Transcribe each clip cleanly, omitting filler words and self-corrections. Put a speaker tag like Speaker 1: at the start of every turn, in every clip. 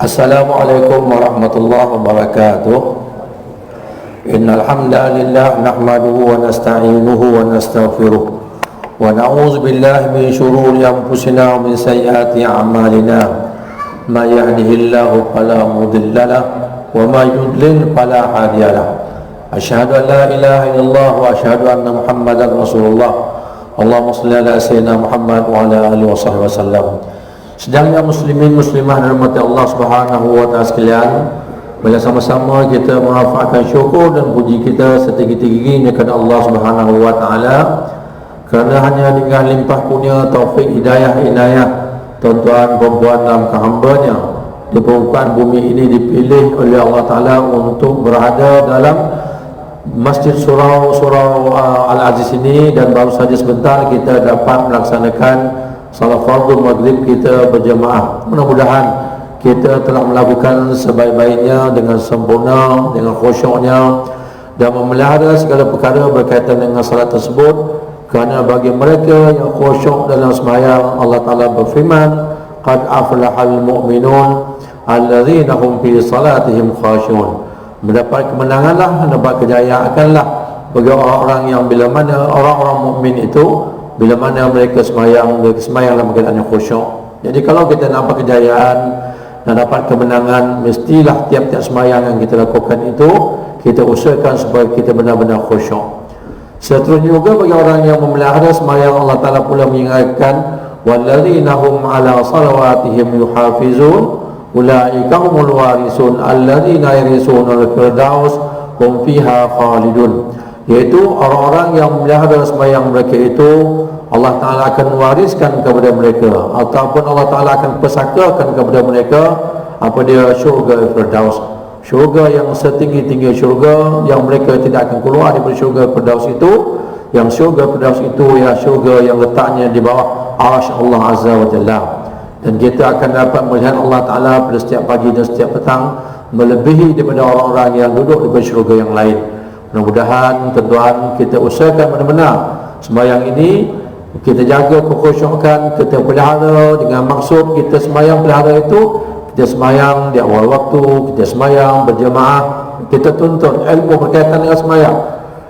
Speaker 1: Assalamualaikum warahmatullahi wabarakatuh. Innal hamdalillah nahmaduhu wa nasta'inuhu wa nastaghfiruh wa na'udzu billahi min shururi anfusina wa min sayyiati a'malina. May yahdihillahu fala mudilla lahu wa may yudlil fala hadiya lahu. Asyhadu an la ilaha illallah wa asyhadu anna Muhammadar Rasulullah. Allahumma shalli ala sayyidina Muhammad wa ala alihi washabbihi wasallam. Sedangkan muslimin muslimah dan rahmati Allah Subhanahu wa taala sekalian, mari sama-sama kita menghafalkan syukur dan puji kita setinggi-tingginya kepada Allah Subhanahu wa taala, kerana hanya dengan limpah kurnia taufik hidayah inayah tuan-tuan perempuan dalam hamba-Nya di permukaan bumi ini dipilih oleh Allah taala untuk berada dalam Masjid Surau Al-Aziz ini, dan baru saja sebentar kita dapat melaksanakan salat fardhu maghrib kita berjemaah. Mudah-mudahan kita telah melakukan sebaik-baiknya dengan sempurna, dengan khusyuknya, dan memelihara segala perkara berkaitan dengan salat tersebut. Kerana bagi mereka yang khusyuk dalam sembahyang, Allah Ta'ala berfirman, qad aflahal mu'minun alladzina hum fi salatihim khashi'un. Mendapat kemenanganlah, mendapat kejayaanlah bagi orang-orang yang bila mana orang-orang mukmin itu bila mana mereka sembahyang dalam keadaan yang khusyuk. Jadi kalau kita nak dapat kejayaan dan dapat kemenangan, mestilah tiap-tiap sembahyang yang kita lakukan itu kita usahakan supaya kita benar-benar khusyuk. Seterusnya juga bagi orang yang memelihara sembahyang, Allah Ta'ala pula mengingatkan, walladzina hum ala salawatihim yuhafizun ulaika humul warisun alladzina yarisuna al-firdaus hum fiha khalidun. Iaitu orang-orang yang memelihara sembahyang mereka itu Allah Ta'ala akan wariskan kepada mereka, ataupun Allah Ta'ala akan pesakakan kepada mereka apa dia, syurga Firdaus, syurga yang setinggi-tinggi syurga, yang mereka tidak akan keluar daripada syurga Firdaus itu. Yang syurga Firdaus itu ya syurga yang letaknya di bawah arsy Allah Azza wa Jalla. Dan kita akan dapat melihat Allah Ta'ala pada setiap pagi dan setiap petang melebihi daripada orang-orang yang duduk di syurga yang lain. Mudah-mudahan tuan-tuan kita usahakan benar-benar sembahyang ini kita jaga kekhusyukan, kita pelihara dengan maksud kita sembahyang pelihara itu, kita sembahyang di awal waktu, kita sembahyang berjemaah, kita tuntut ilmu berkaitan dengan sembahyang.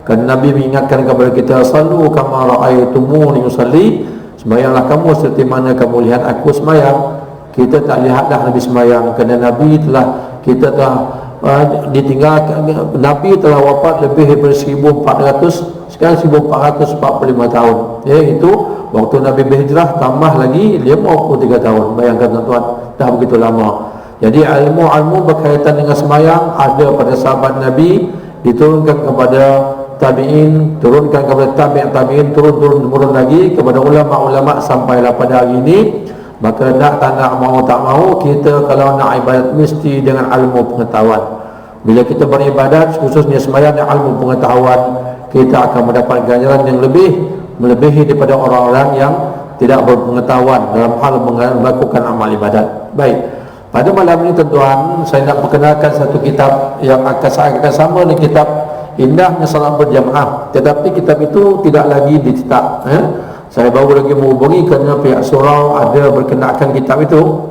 Speaker 1: Kerana Nabi mengingatkan kepada kita, sallu kama ra'aitumuni usalli, sembahyanglah kamu seperti mana kamu lihat aku sembahyang. Kita tak lihatlah Nabi sembahyang, kerana Nabi telah kita telah ditinggalkan. Nabi telah wafat lebih daripada 1400, sekarang 1445 tahun. Itu waktu Nabi berhijrah, tambah lagi 53 tahun. Bayangkan tuan-tuan, dah begitu lama. Jadi ilmu-ilmu berkaitan dengan sembahyang ada pada sahabat Nabi, diturunkan kepada tabi'in, turunkan kepada tabi'in, turun lagi kepada ulama-ulama sampailah pada hari ini. Maka nak tak nak, mau tak mau, kita kalau nak ibadat mesti dengan ilmu pengetahuan. Bila kita beribadat, khususnya sembahyang dengan ilmu pengetahuan, kita akan mendapat ganjaran yang melebihi daripada orang-orang yang tidak berpengetahuan dalam hal melakukan amal ibadat. Baik, pada malam ini tuan-tuan, saya nak perkenalkan satu kitab yang akan sama dengan kitab Indahnya Salat Berjamaah. Tetapi kitab itu tidak lagi dicetak. Saya baru lagi menghubungi kerana pihak surau ada berkenalkan kitab itu,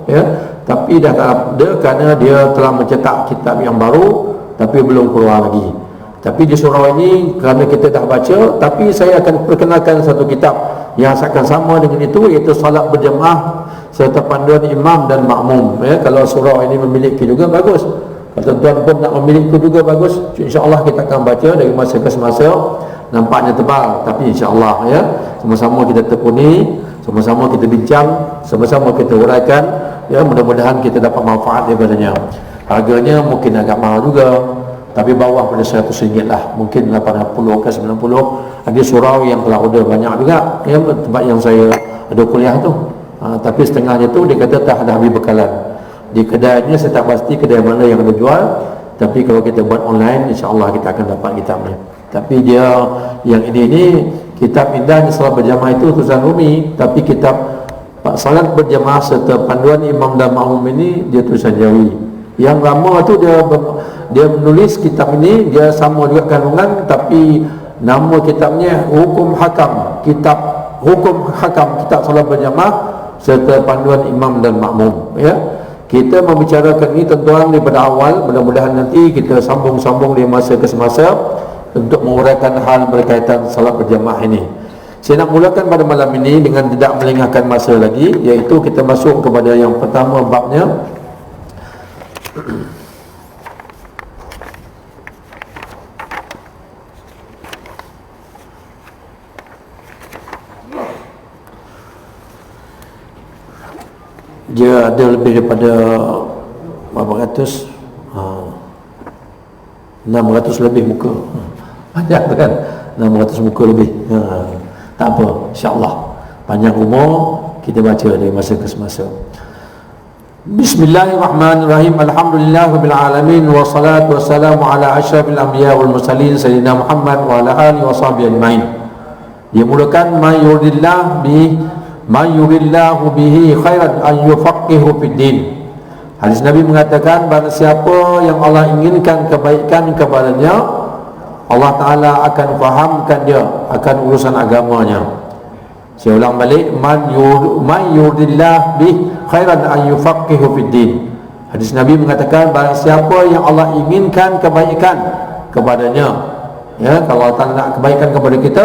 Speaker 1: tapi dah tak ada kerana dia telah mencetak kitab yang baru tapi belum keluar lagi. Tapi di surau ini kerana kita dah baca, tapi saya akan perkenalkan satu kitab yang akan sama dengan itu, iaitu Salat Berjamaah serta panduan imam dan makmum. Kalau surau ini memiliki juga bagus, kalau tuan-tuan pun nak memiliki juga bagus, insya-Allah kita akan baca dari masa ke semasa. Nampaknya tebal, tapi insya-Allah sama-sama kita tekuni, sama-sama kita bincang, sama-sama kita uraikan, mudah-mudahan kita dapat manfaat daripadanya. Harganya mungkin agak mahal juga, tapi bawah pada RM100 lah, mungkin 80 ke 90. Ada surau yang telah order banyak juga, tempat yang saya ada kuliah tu. Tapi setengahnya tu dia kata tak ada habis bekalan. Di kedainya saya tak pasti kedai mana yang ada jual, tapi kalau kita buat online, insya-Allah kita akan dapat kitabnya. Tapi dia yang ini kitab Indahnya Salat Berjamaah itu tulisan Rumi, tapi kitab Salat Berjamaah serta panduan imam dan makmum ini dia tulisan Jawi. Yang lama tu dia menulis kitab ini, dia sama juga kandungan, tapi nama kitabnya Hukum Hakam, kitab Hukum Hakam, kitab Salat Berjamaah serta panduan imam dan makmum. Kita membicarakan ini tuan-tuan daripada awal, mudah-mudahan nanti kita sambung-sambung di masa ke semasa untuk menguraikan hal berkaitan salat berjamaah ini. Saya nak mulakan pada malam ini dengan tidak melengahkan masa lagi, iaitu kita masuk kepada yang pertama babnya. Dia ada lebih daripada berapa ratus, 600 lebih muka. Banyak kan, 600 muka lebih. Tak apa, insyaAllah panjang umur kita baca dari masa ke semasa. Bismillahirrahmanirrahim. Alhamdulillahirabbil alamin, wassalatu wassalamu ala asyrafil anbiya wal mursalin sayyidina Muhammad wa ala alihi washabihi ajmain. Dimulakan man yuridillahu bihi khairan an yufaqihu fid din. Hadis Nabi mengatakan, barang siapa yang Allah inginkan kebaikan kepadanya, Allah Ta'ala akan fahamkan dia akan urusan agamanya. Saya ulang balik, man yuridillahu bihi khairan an yufaqihu fid din. Hadis Nabi mengatakan, barang siapa yang Allah inginkan kebaikan kepadanya, ya, kalau Allah Ta'ala nak kebaikan kepada kita,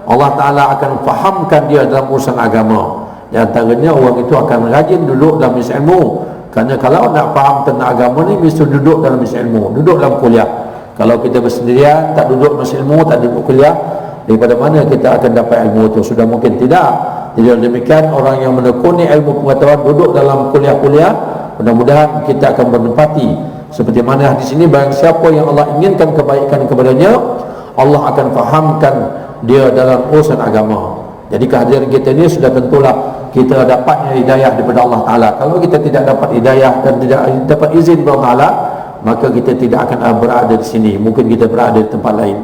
Speaker 1: Allah Ta'ala akan fahamkan dia dalam urusan agama. Di antaranya orang itu akan rajin duduk dalam majlis ilmu. Kerana kalau nak faham tentang agama ni, mesti duduk dalam majlis ilmu, duduk dalam kuliah. Kalau kita bersendirian, tak duduk majlis ilmu, tak duduk kuliah, daripada mana kita akan dapat ilmu itu? Sudah mungkin tidak. Jadi demikian orang yang menekuni ilmu pengetahuan duduk dalam kuliah-kuliah, mudah-mudahan kita akan menempati. Seperti mana hadis ini, barang siapa yang Allah inginkan kebaikan kepadanya, Allah akan fahamkan dia dalam urusan agama. Jadi kehadiran kita ni sudah tentulah kita dapatnya hidayah daripada Allah Ta'ala. Kalau kita tidak dapat hidayah dan tidak dapat izin dari Allah Ta'ala, maka kita tidak akan berada di sini. Mungkin kita berada di tempat lain.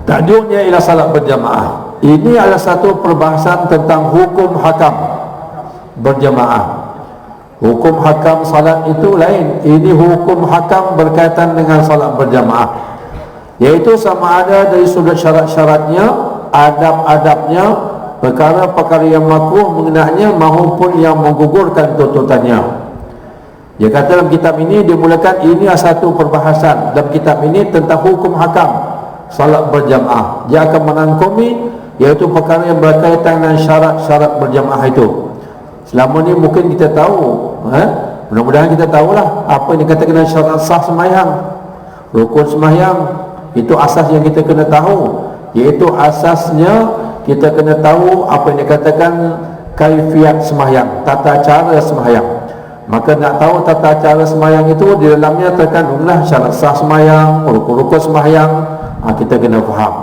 Speaker 1: Tajuk-nya ialah salat berjamaah. Ini adalah satu perbahasan tentang hukum hakam berjamaah. Hukum hakam salat itu lain. Ini hukum hakam berkaitan dengan salat berjamaah, iaitu sama ada dari sudut syarat-syaratnya, adab-adabnya, perkara-perkara yang makruh mengenainya maupun yang menggugurkan tuntutannya. Dia kata dalam kitab ini, dimulakan ini satu perbahasan dalam kitab ini tentang hukum hakam salat berjamaah. Dia akan merangkumi, iaitu perkara yang berkaitan dengan syarat-syarat berjamaah itu. Selama ni mungkin kita tahu, mudah-mudahan kita tahulah apa yang dikatakan dengan syarat sah sembahyang, rukun sembahyang. Itu asas yang kita kena tahu, iaitu asasnya kita kena tahu apa yang dikatakan kaifiat sembahyang, tata cara sembahyang. Maka nak tahu tata cara sembahyang itu, di dalamnya terkandunglah syarat sah sembahyang, rukun-rukun sembahyang. Kita kena faham.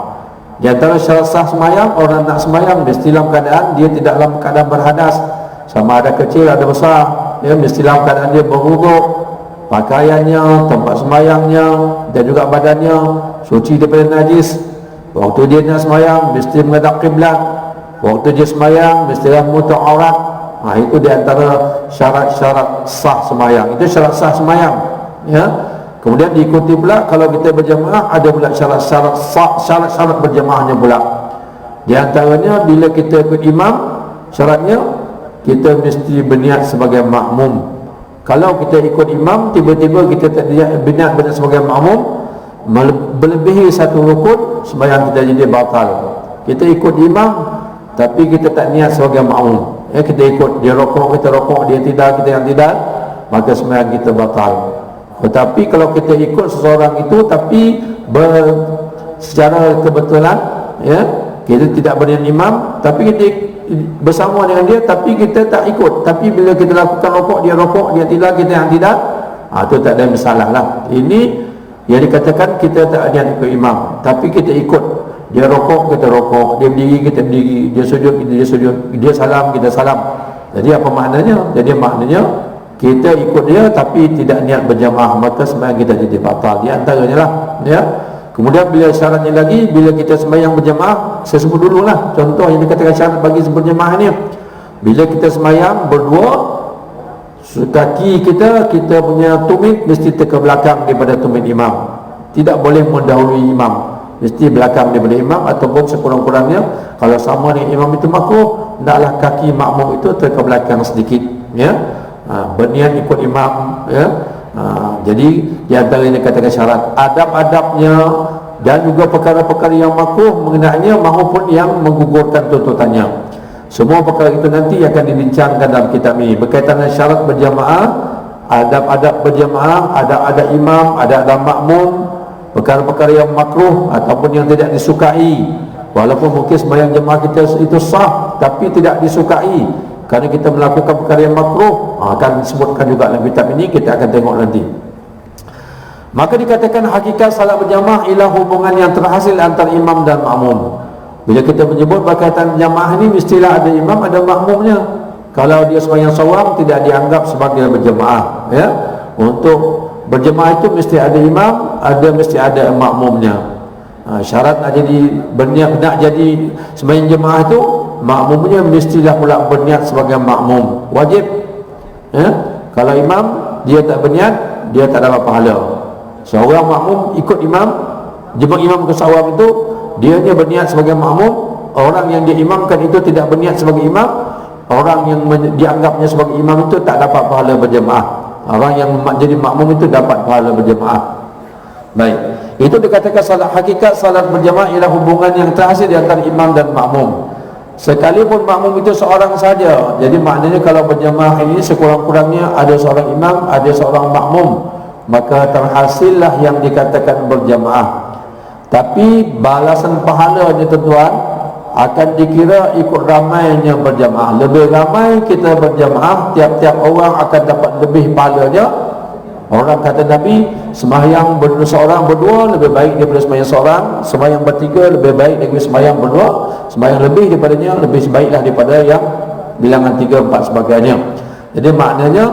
Speaker 1: Di antara syarat sah sembahyang, orang nak sembahyang mesti dalam keadaan dia tidak dalam keadaan berhadas, sama ada kecil ada besar. Dia mesti dalam keadaan dia berwuduk, pakaiannya, tempat sembahyangnya dan juga badannya suci daripada najis. Waktu dia nak sembahyang mesti menghadap kiblat. Waktu dia sembahyang mestilah menutup aurat. Itu di antara syarat-syarat sah sembahyang. Itu syarat sah sembahyang, ya. Kemudian diikuti pula kalau kita berjamaah, ada pula syarat-syarat berjamaahnya pula. Di antaranya bila kita ikut imam, syaratnya kita mesti berniat sebagai makmum. Kalau kita ikut imam, tiba-tiba kita tak berniat sebagai makmum, melebihi satu rukun, sembahyang kita jadi batal. Kita ikut imam tapi kita tak niat sebagai makmum, kita ikut dia rokok, kita rokok, dia tidak, kita yang tidak, maka sembahyang kita batal. Tetapi kalau kita ikut seseorang itu tapi secara kebetulan, ya, kita tidak berniat imam, tapi kita bersama dengan dia tapi kita tak ikut, tapi bila kita lakukan rokok, dia tidak, kita yang tidak, itu tak ada masalah lah. Ini yang dikatakan kita tak niat ikut imam tapi kita ikut. Dia rokok, kita rokok, dia berdiri, kita berdiri, dia sujud, kita sujud, dia salam, kita salam. Jadi apa maknanya? Jadi maknanya kita ikut dia tapi tidak niat berjamaah, maka sembahyang kita jadi batal. Di antaranya lah, ya. Kemudian bila syaratnya lagi, bila kita sembahyang berjamaah, saya sebut dululah contoh yang dikatakan syarat bagi berjamaah ni. Bila kita sembahyang berdua, kaki kita punya tumit mesti ke belakang daripada tumit imam. Tidak boleh mendahului imam, mesti belakang daripada imam, ataupun sekurang-kurangnya kalau sama dengan imam itu makruh, hendaklah kaki makmum itu ke belakang sedikit, ya. berniat ikut imam, ya. Jadi di antaranya katakan syarat adab-adabnya dan juga perkara-perkara yang makruh mengenainya maupun yang menggugurkan tuntutannya. Semua perkara itu nanti akan dibincangkan dalam kitab ini berkaitan dengan syarat berjamaah, adab-adab berjamaah, ada imam, ada makmum, perkara-perkara yang makruh ataupun yang tidak disukai. Walaupun mungkin sembahyang jemaah kita itu sah tapi tidak disukai kerana kita melakukan perkara yang makruh, akan disebutkan juga dalam kitab ini, kita akan tengok nanti. Maka dikatakan hakikat salat berjamaah ialah hubungan yang terhasil antara imam dan makmum. Bila kita menyebut berkaitan jamaah ini, mestilah ada imam, ada makmumnya. Kalau dia sembahyang seorang, tidak dianggap sebagai berjamaah, ya. Untuk berjamaah itu mesti ada imam, mesti ada makmumnya. Syarat nak jadi berniat, nak jadi sembahyang jemaah itu, makmumnya mestilah pula berniat sebagai makmum, wajib, ya. Kalau imam dia tak berniat, dia tak dapat pahala. Seorang makmum ikut imam, jemaah imam ke seorang itu, dia berniat sebagai makmum. Orang yang dia imamkan itu tidak berniat sebagai imam, orang yang dianggapnya sebagai imam itu tak dapat pahala berjemaah. Orang yang jadi makmum itu dapat pahala berjemaah. Baik, itu dikatakan salat hakikat salat berjamaah ialah hubungan yang terhasil di antara imam dan makmum. Sekalipun makmum itu seorang saja. Jadi maknanya kalau berjamaah ini sekurang-kurangnya ada seorang imam, ada seorang makmum, maka terhasillah yang dikatakan berjamaah. Tapi balasan pahalanya tuan-tuan akan dikira ikut ramainya berjamaah. Lebih ramai kita berjamaah, tiap-tiap orang akan dapat lebih pahalanya. Orang kata Nabi, sembahyang seorang berdua lebih baik daripada sembahyang seorang, sembahyang bertiga lebih baik daripada sembahyang berdua, sembahyang lebih daripadanya lebih baiklah daripada yang bilangan 3, 4 sebagainya. Jadi maknanya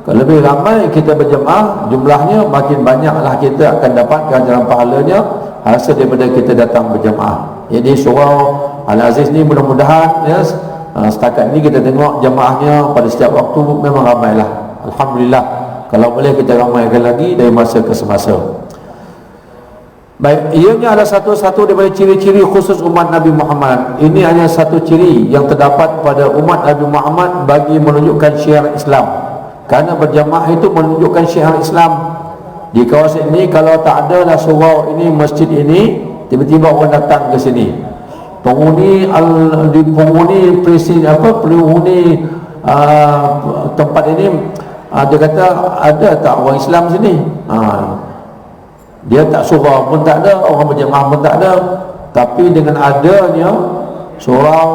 Speaker 1: kalau lebih ramai kita berjemaah, jumlahnya makin banyaklah kita akan dapatkan jalan pahalanya hasil daripada kita datang berjemaah. Jadi surau Al-Aziz ni mudah-mudahan, ya, setakat ini kita tengok jemaahnya pada setiap waktu memang ramailah. Alhamdulillah. Kalau boleh kita ramaikan lagi dari masa ke semasa. Baik, ianya ada satu-satu daripada ciri-ciri khusus umat Nabi Muhammad. Ini hanya satu ciri yang terdapat pada umat Nabi Muhammad bagi menunjukkan syiar Islam. Kerana berjamaah itu menunjukkan syiar Islam. Di kawasan ini kalau tak ada lah surau ini, masjid ini, tiba-tiba orang datang ke sini. Penghuni tempat ini, dia kata ada tak orang Islam sini? Dia tak surau pun tak ada, orang berjemaah pun tak ada. Tapi dengan adanya surau,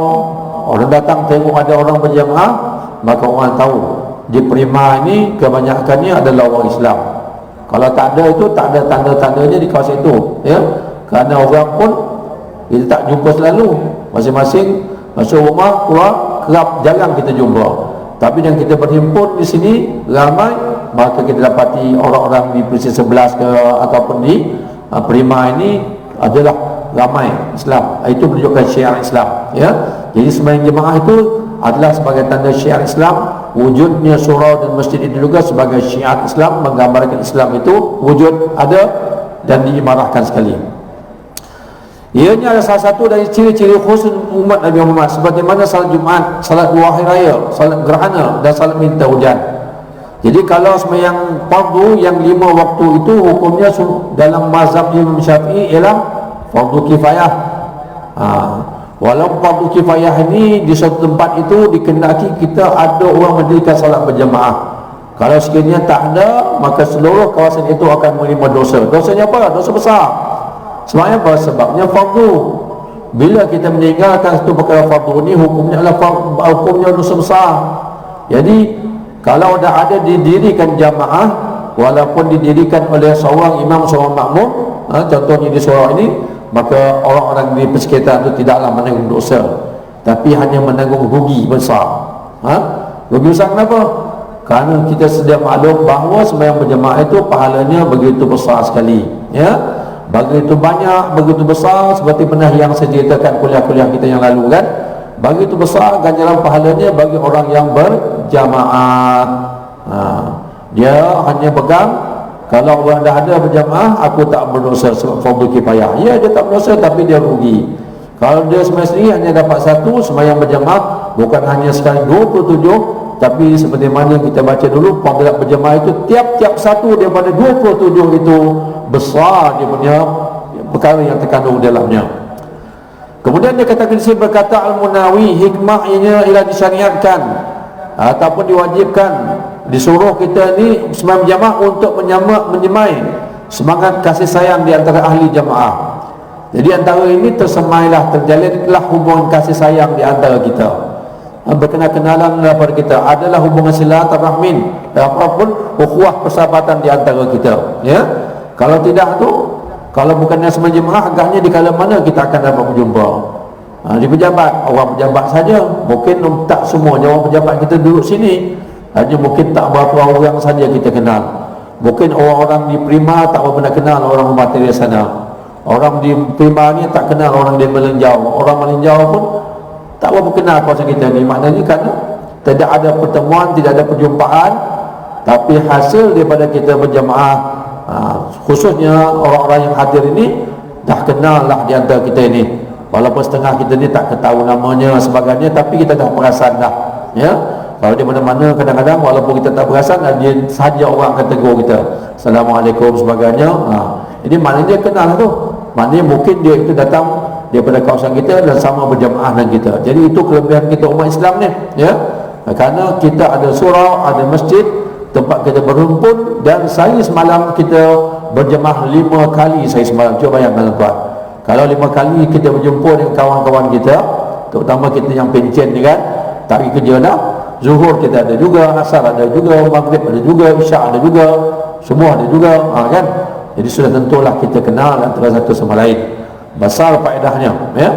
Speaker 1: orang datang tengok ada orang berjemaah, maka orang tahu di Prima ini kebanyakannya adalah orang Islam. Kalau tak ada itu, tak ada tanda-tandanya di kawasan itu, ya. Kerana orang pun kita tak jumpa selalu, masing-masing masuk rumah, keluar, kerap jarang kita jumpa. Tapi yang kita berhimpun di sini ramai, maka kita dapati orang-orang di Persis 11 ke ataupun di Prima ini adalah ramai Islam. Itu menunjukkan syiar Islam, ya. Jadi sembahyang jemaah itu adalah sebagai tanda syiar Islam. Wujudnya surau dan masjid itu juga sebagai syiar Islam, menggambarkan Islam itu wujud, ada dan diimarahkan sekali. Ianya adalah salah satu dari ciri-ciri khusus umat Nabi Muhammad, sebagaimana salat Jumaat, salat dua hari raya, salat gerhana dan salat minta hujan. Jadi kalau sembahyang fardu yang 5 waktu itu hukumnya dalam mazhab Imam Syafi'i ialah fardu kifayah. Walau fardu kifayah ini di suatu tempat itu dikendaki kita ada orang mendirikan salat berjamaah. Kalau sekiranya tak ada, maka seluruh kawasan itu akan menerima dosa. Dosanya apa? Dosa besar. Sebabnya apa? Sebabnya fardu. Bila kita meninggalkan satu perkara fardu ni, hukumnya adalah hukumnya dosa besar. Jadi kalau dah ada didirikan jamaah, walaupun didirikan oleh seorang imam, seorang makmum, contohnya di surau ini, maka orang-orang di persekitaran itu tidaklah menanggung dosa, tapi hanya menanggung rugi besar. Rugi besar kenapa? Kerana kita sedia maklum bahawa sembahyang berjamaah itu pahalanya begitu besar sekali, ya. Begitu banyak, begitu besar, seperti pernah yang saya ceritakan kuliah-kuliah kita yang lalu kan. Begitu besar ganjaran pahalanya bagi orang yang berjamaah. Dia hanya pegang, kalau orang dah ada berjamaah, aku tak berdosa sebab fardu kifayah. Ya, dia tak berdosa tapi dia rugi. Kalau dia sembahyang sendiri hanya dapat satu, sembahyang berjamaah bukan hanya sekali 27, Tapi seperti mana kita baca dulu, fadilat berjemaah itu tiap-tiap satu daripada 27 itu besar dia punya perkara yang terkandung dalamnya. Kemudian dia katakan, saya berkata Al-Munawi, hikmahnya ialah disyariatkan ataupun diwajibkan, disuruh kita ni sembahyang berjamaah untuk menyemai semangat kasih sayang di antara ahli jamaah. Jadi antara ini tersemailah, terjalinlah hubungan kasih sayang di antara kita, berkenal-kenalan daripada kita, adalah hubungan silaturahmin, apapun ukhuwah persahabatan di antara kita, ya. Kalau tidak tu, kalau bukannya sembahyang jemaah, agaknya di kala mana kita akan dapat berjumpa? Di pejabat, orang pejabat saja, mungkin tak semuanya orang pejabat kita duduk sini, hanya mungkin tak berapa orang saja kita kenal. Mungkin orang-orang di Prima tak pernah kenal orang rumah tiri sana. Orang di Prima ni tak kenal orang di Melenjau. Orang Melenjau pun tak berapa kenal kawasan kita ni. Maknanya kerana tidak ada pertemuan, tidak ada perjumpaan, tapi hasil daripada kita berjamaah, khususnya orang-orang yang hadir ini dah kenal lah di antara kita ini. Walaupun setengah kita ni tak ketahui namanya sebagainya, tapi kita dah perasan dah, ya. Kalau di mana-mana kadang-kadang walaupun kita tak perasan, dia sahaja orang akan tegur kita, Assalamualaikum sebagainya. Jadi maknanya dia kenal tu. Maknanya mungkin dia itu datang daripada kawasan kita dan sama berjamaah dengan kita. Jadi itu kelebihan kita umat Islam ni, ya. Kerana kita ada surau, ada masjid, tempat kita berhimpun. Dan saya semalam kita berjamaah 5 kali saya semalam. Cuba bayangkan tuan, kalau 5 kali kita berjumpa dengan kawan-kawan kita, terutama kita yang pencen ni kan, tak pergi kerja dah, zuhur kita ada juga, asar ada juga, maghrib ada juga, isyak ada juga, semua ada juga, kan. Jadi sudah tentulah kita kenal antara satu sama lain. Besar faedahnya, ya.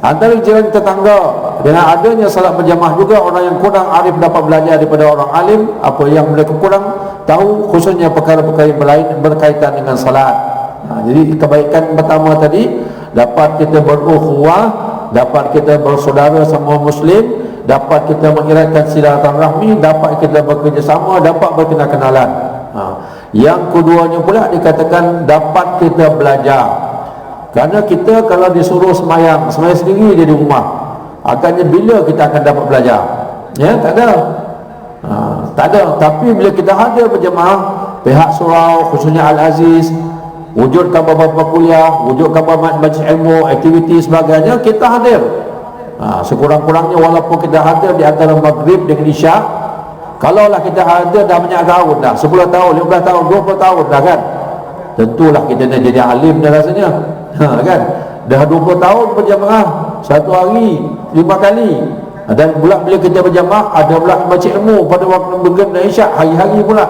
Speaker 1: Antara jiran tetangga, dengan adanya salat berjamaah juga, orang yang kurang arif dapat belajar daripada orang alim apa yang mereka kurang tahu, khususnya perkara-perkara yang lain berkaitan dengan salat. Jadi kebaikan pertama tadi, dapat kita berukhuwah, dapat kita bersaudara sama muslim, dapat kita mengeratkan silaturahmi, dapat kita bekerjasama, dapat berkenal-kenalan. Yang keduanya pula dikatakan dapat kita belajar. Kerana kita kalau disuruh semayang sendiri dia di rumah, agaknya bila kita akan dapat belajar? Ya, tak ada. Tak ada. Tapi bila kita hadir berjemaah, pihak surau khususnya Al-Aziz, wujud khabar-khabar kuliah, wujud khabar majlis ilmu, aktiviti sebagainya, kita hadir. Sekurang-kurangnya walaupun kita hadir di antara maghrib dengan isyak, kalaulah kita hadir dah banyak tahun dah, 10 tahun, 15 tahun, 20 tahun dah kan, tentulah kita dah jadi alim dah rasanya, kan. Dah 20 tahun berjamaah, satu hari 5 kali, dan pula bila kita berjamaah ada pula baca ilmu pada waktu maghrib dan isyak, hari-hari pula.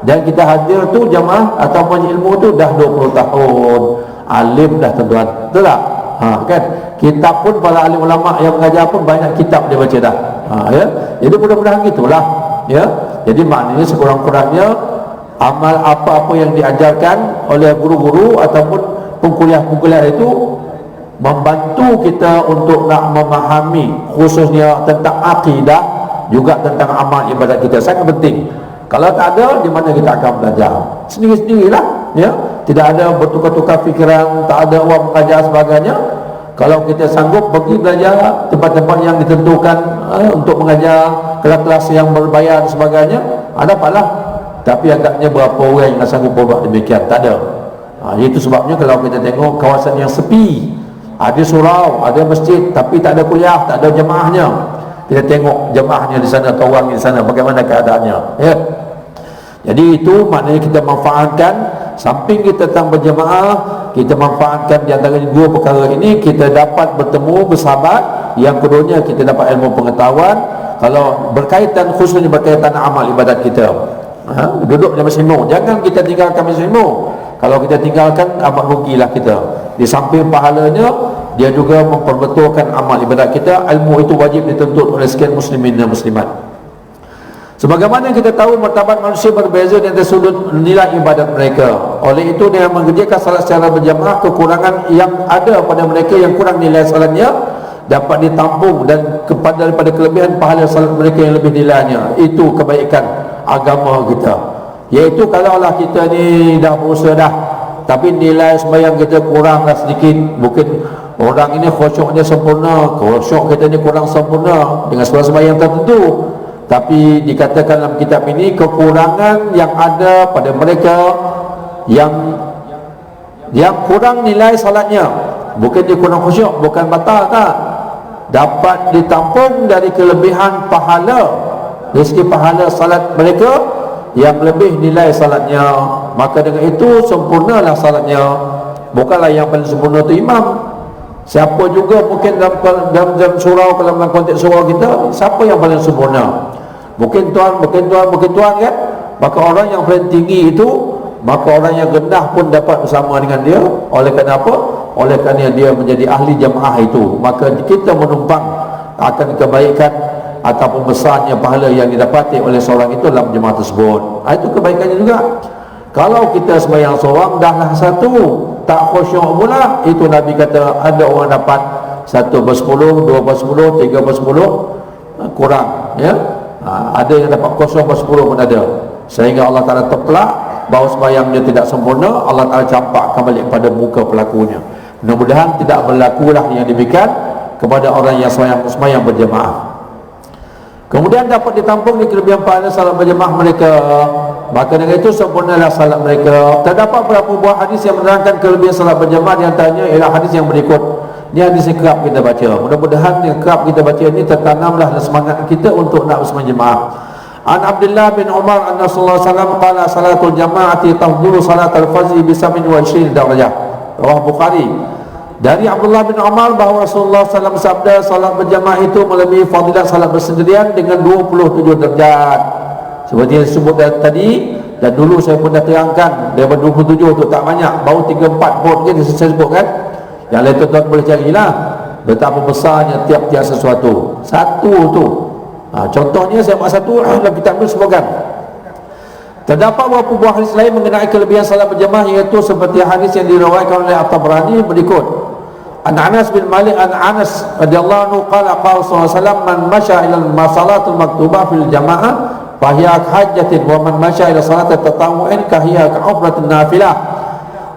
Speaker 1: Dan kita hadir tu jamaah atau baca ilmu tu dah 20 tahun, alim dah tuan-tuan, betul tak? Kan, kitab pun para alim ulama yang mengajar pun banyak kitab dia baca dah, ya. Jadi mudah-mudahan gitulah, ya. Jadi maknanya sekurang-kurangnya amal apa-apa yang diajarkan oleh guru-guru ataupun pengkuliah-pengkuliah itu membantu kita untuk nak memahami khususnya tentang akidah, juga tentang amal ibadat kita, sangat penting. Kalau tak ada, di mana kita akan belajar? Sendiri-sendirilah, ya. Tidak ada bertukar-tukar fikiran, tak ada orang mengajar sebagainya. Kalau kita sanggup pergi belajar tempat-tempat yang ditentukan untuk mengajar, kelas-kelas yang berbayar dan sebagainya, ada apalah. Tapi agaknya berapa orang yang sanggup buat demikian? Tak ada. Itu sebabnya kalau kita tengok kawasan yang sepi, ada surau, ada masjid, tapi tak ada kuliah, tak ada jemaahnya. Kita tengok jemaahnya di sana atau orang di sana, bagaimana keadaannya, ya. Jadi itu maknanya kita manfaatkan, samping kita tentang berjemaah, kita manfaatkan di antara dua perkara ini, kita dapat bertemu, bersahabat. Yang keduanya kita dapat ilmu pengetahuan. Kalau berkaitan, khususnya berkaitan amal ibadat kita, duduk di majlis ilmu, jangan kita tinggalkan majlis ilmu. Kalau kita tinggalkan, amat rugilah kita. Di samping pahalanya, dia juga memperbetulkan amal ibadat kita. Ilmu itu wajib dituntut oleh sekian muslimin dan muslimat. Sebagaimana kita tahu martabat manusia berbeza dari sudut nilai ibadat mereka. Oleh itu dia mengerjakan salat secara berjamaah, kekurangan yang ada pada mereka yang kurang nilai salatnya dapat ditampung dan daripada kelebihan pahala salat mereka yang lebih nilainya. Itu kebaikan agama kita. Iaitu kalaulah kita ni dah berusaha dah, tapi nilai sembahyang kita kuranglah sedikit, mungkin orang ini khusyuknya sempurna, khusyuk kita ni kurang sempurna dengan sembahyang tertentu, Tapi dikatakan dalam kitab ini kekurangan yang ada pada mereka yang kurang nilai salatnya, bukan dia kurang khusyuk, bukan batal, tak, dapat ditampung dari kelebihan pahala, dari segi pahala salat mereka yang lebih nilai salatnya, maka dengan itu sempurnalah salatnya. Bukanlah yang paling sempurna itu imam. Siapa juga mungkin dalam surau, kalau dalam konteks surau kita, siapa yang paling sempurna? Bukan tuan kan? Maka orang yang paling tinggi itu, maka orang yang rendah pun dapat bersama dengan dia. Oleh kerana apa? Oleh kerana dia menjadi ahli jamaah itu, maka kita menumpang akan kebaikan ataupun besarnya pahala yang didapati oleh seorang itu dalam jemaah tersebut. Itu kebaikannya juga. Kalau kita sembahyang seorang dahlah satu, tak khusyuk pula, itu Nabi kata ada orang dapat 1/10, 2/10, 3/10, kurang, ya. Ada yang dapat 0/10 pun ada, sehingga Allah Ta'ala terpelak bahawa sembahyang dia tidak sempurna. Allah Ta'ala campakkan balik pada muka pelakunya. Mudah-mudahan tidak berlakulah yang demikian kepada orang yang sembahyang berjemaah. Kemudian dapat ditampung di kelebihan pahala salat berjemaah mereka, maka dengan itu sempurnalah salat mereka. Terdapat beberapa buah hadis yang menerangkan kelebihan salat berjemaah, di antaranya ialah hadis yang berikut. Ini hadis yang kerap kita baca. Mudah-mudahan yang kerap kita baca ini tertanamlah semangat kita untuk nak bersama jemaah. An Abdullah bin Umar anna Rasulullah sallallahu alaihi wasallam qala salatul jamaati tafdhulu salatal fajr bi 27 darajah. Riwayat Bukhari. Dari Abdullah bin Umar bahawa Rasulullah SAW sabda salat berjamaah itu melebihi fadilat salat bersendirian dengan 27 derajat. Seperti yang disebut tadi, dan dulu saya pun dah terangkan, daripada 27 tu tak banyak, baru 3-4 pun kan saya sebut kan. Yang lain tuan-tuan boleh carilah betapa besarnya tiap-tiap sesuatu. Satu tu, contohnya saya buat satu dalam kitab ini sebutkan. Terdapat beberapa buah hadis lain mengenai kelebihan salat berjamaah, iaitu seperti hadis yang diriwayatkan oleh At-Tabrani berikut. An Anas bin Malik an Anas radhiyallahu anhu qala qala sallallahu alaihi wasallam man masya ila salatul maktubah fil jamaah fahiya hajjatin wa man masya ila salatat tatawwu'in kahiya ka'ufratin nafilah.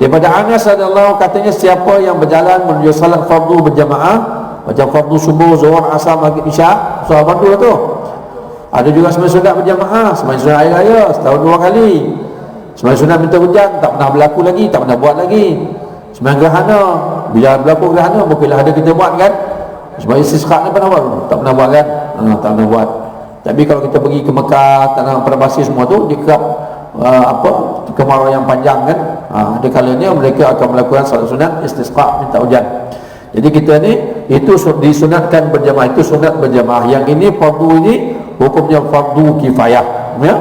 Speaker 1: Daripada Anas radhiyallahu, katanya siapa yang berjalan menuju salat fardu berjamaah, macam fardu subuh, zuhur, asar, maghrib, isyak, solat fardu tu. Ada juga sembahyang sunat berjamaah, sembahyang sunat hari raya setahun 2 kali, sembahyang sunat minta hujan tak pernah berlaku lagi, tak pernah buat lagi. Sembahyang gerhana, bila berlaku gerhana mungkinlah ada kita buat kan. Sembahyang istisqa ni pernah buat? Tak pernah buat kan? Tak pernah buat. Tapi kalau kita pergi ke Mekah, tanah perabasi semua tu, di kerap kemarau yang panjang kan, ada kalanya mereka akan melakukan salat sunat istisqa minta hujan. Jadi kita ni itu disunatkan berjamaah, itu sunat berjamaah. Yang ini fardu, ini hukumnya fardu kifayah, ya.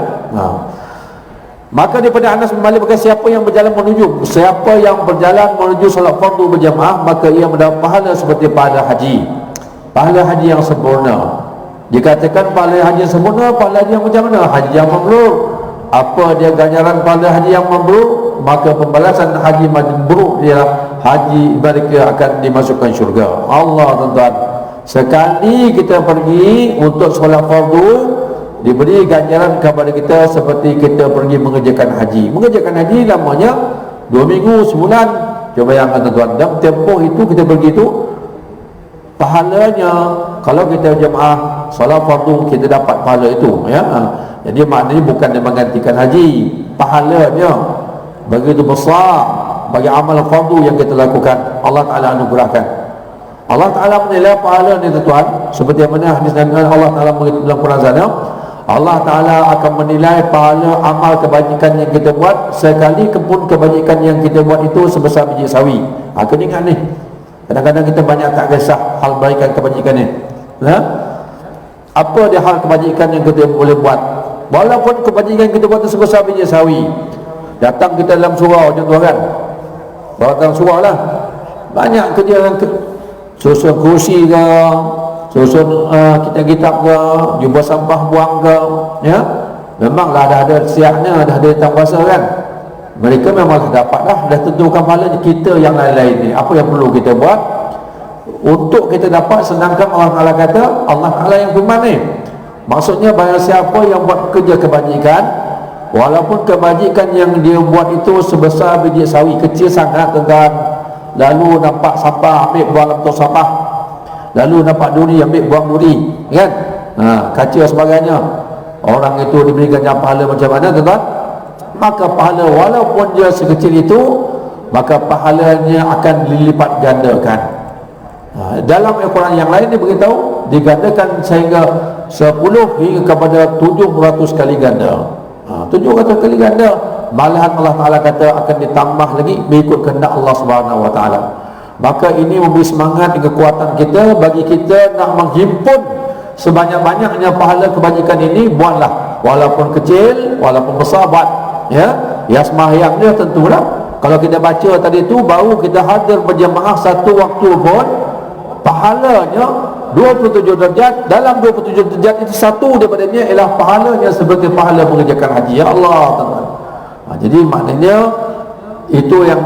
Speaker 1: Maka daripada Anas bin Malik berkata, siapa yang berjalan menuju salat fardu berjamaah, maka ia mendapat pahala seperti pahala haji, pahala haji yang sempurna. Dikatakan pahala haji yang sempurna, pahala haji yang macam mana? Haji yang mabrur. Apa dia ganjaran pahala haji yang mabrur? Maka pembalasan haji mabrur dia haji mereka akan dimasukkan syurga. Allah, tuan-tuan, sekali kita pergi untuk solat fardu, diberi ganjaran kepada kita seperti kita pergi mengerjakan haji. Mengerjakan haji lamanya 2 minggu, sebulan. Cuba bayangkan tuan-tuan, dalam tempoh itu kita pergi itu, pahalanya kalau kita jemaah solat fardu kita dapat pahala itu, ya. Jadi maknanya bukan dia menggantikan haji, pahalanya begitu besar bagi amal fardu yang kita lakukan. Allah Ta'ala anugerahkan. Allah Ta'ala menilai pahala ni tuan-tuan, seperti yang mana hadis dan Allah Ta'ala beritahu dalam Quran sana, Allah Ta'ala akan menilai pahala amal kebajikan yang kita buat, sekali pun kebajikan yang kita buat itu sebesar biji sawi. Kena ingat ni, kadang-kadang kita banyak tak kisah hal kebaikan kebajikan ni, apa dia hal kebajikan yang kita boleh buat, walaupun kebajikan kita buat itu sebesar biji sawi. Datang kita dalam surau, contoh kan, bawa dalam surau lah, banyak kerja yang susun kursi ke, susun kitab-kitab ke, jumpa sampah buang ke, ya. Memanglah dah ada siapnya, dah ada datang puasa kan. Mereka memang dapat dah tentukan pahala. Kita yang lain-lain ni, apa yang perlu kita buat untuk kita dapat senangkan? Allah Ta'ala kata, Allah Ta'ala yang firman ni, maksudnya barang siapa yang buat kerja kebajikan, walaupun kebajikan yang dia buat itu sebesar biji sawi, kecil sangat tuan-tuan, lalu nampak sampah ambil buang dalam tong sampah, lalu nampak duri ambil buang duri kan, kaca sebagainya, orang itu diberikannya pahala macam mana tuan-tuan? Maka pahala walaupun dia sekecil itu, maka pahalanya akan dilipat gandakan. Dalam Al-Quran yang lain dia beritahu digandakan sehingga 10 hingga kepada 700 kali ganda. 700 kali ganda. Malahan Allah Ta'ala kata akan ditambah lagi mengikut kehendak Allah Subhanahu Wa Ta'ala. Maka ini memberi semangat dan kekuatan kita bagi kita nak menghimpun sebanyak-banyaknya pahala kebajikan ini. Buatlah, walaupun kecil walaupun besar, buat ya sembahyang dia tentulah. Kalau kita baca tadi tu baru kita hadir berjemaah satu waktu pun, pahalanya 27 derajat. Dalam 27 derajat itu satu daripadanya ialah pahalanya seperti pahala mengerjakan haji. Ya Allah, teman-teman. Jadi maknanya itu yang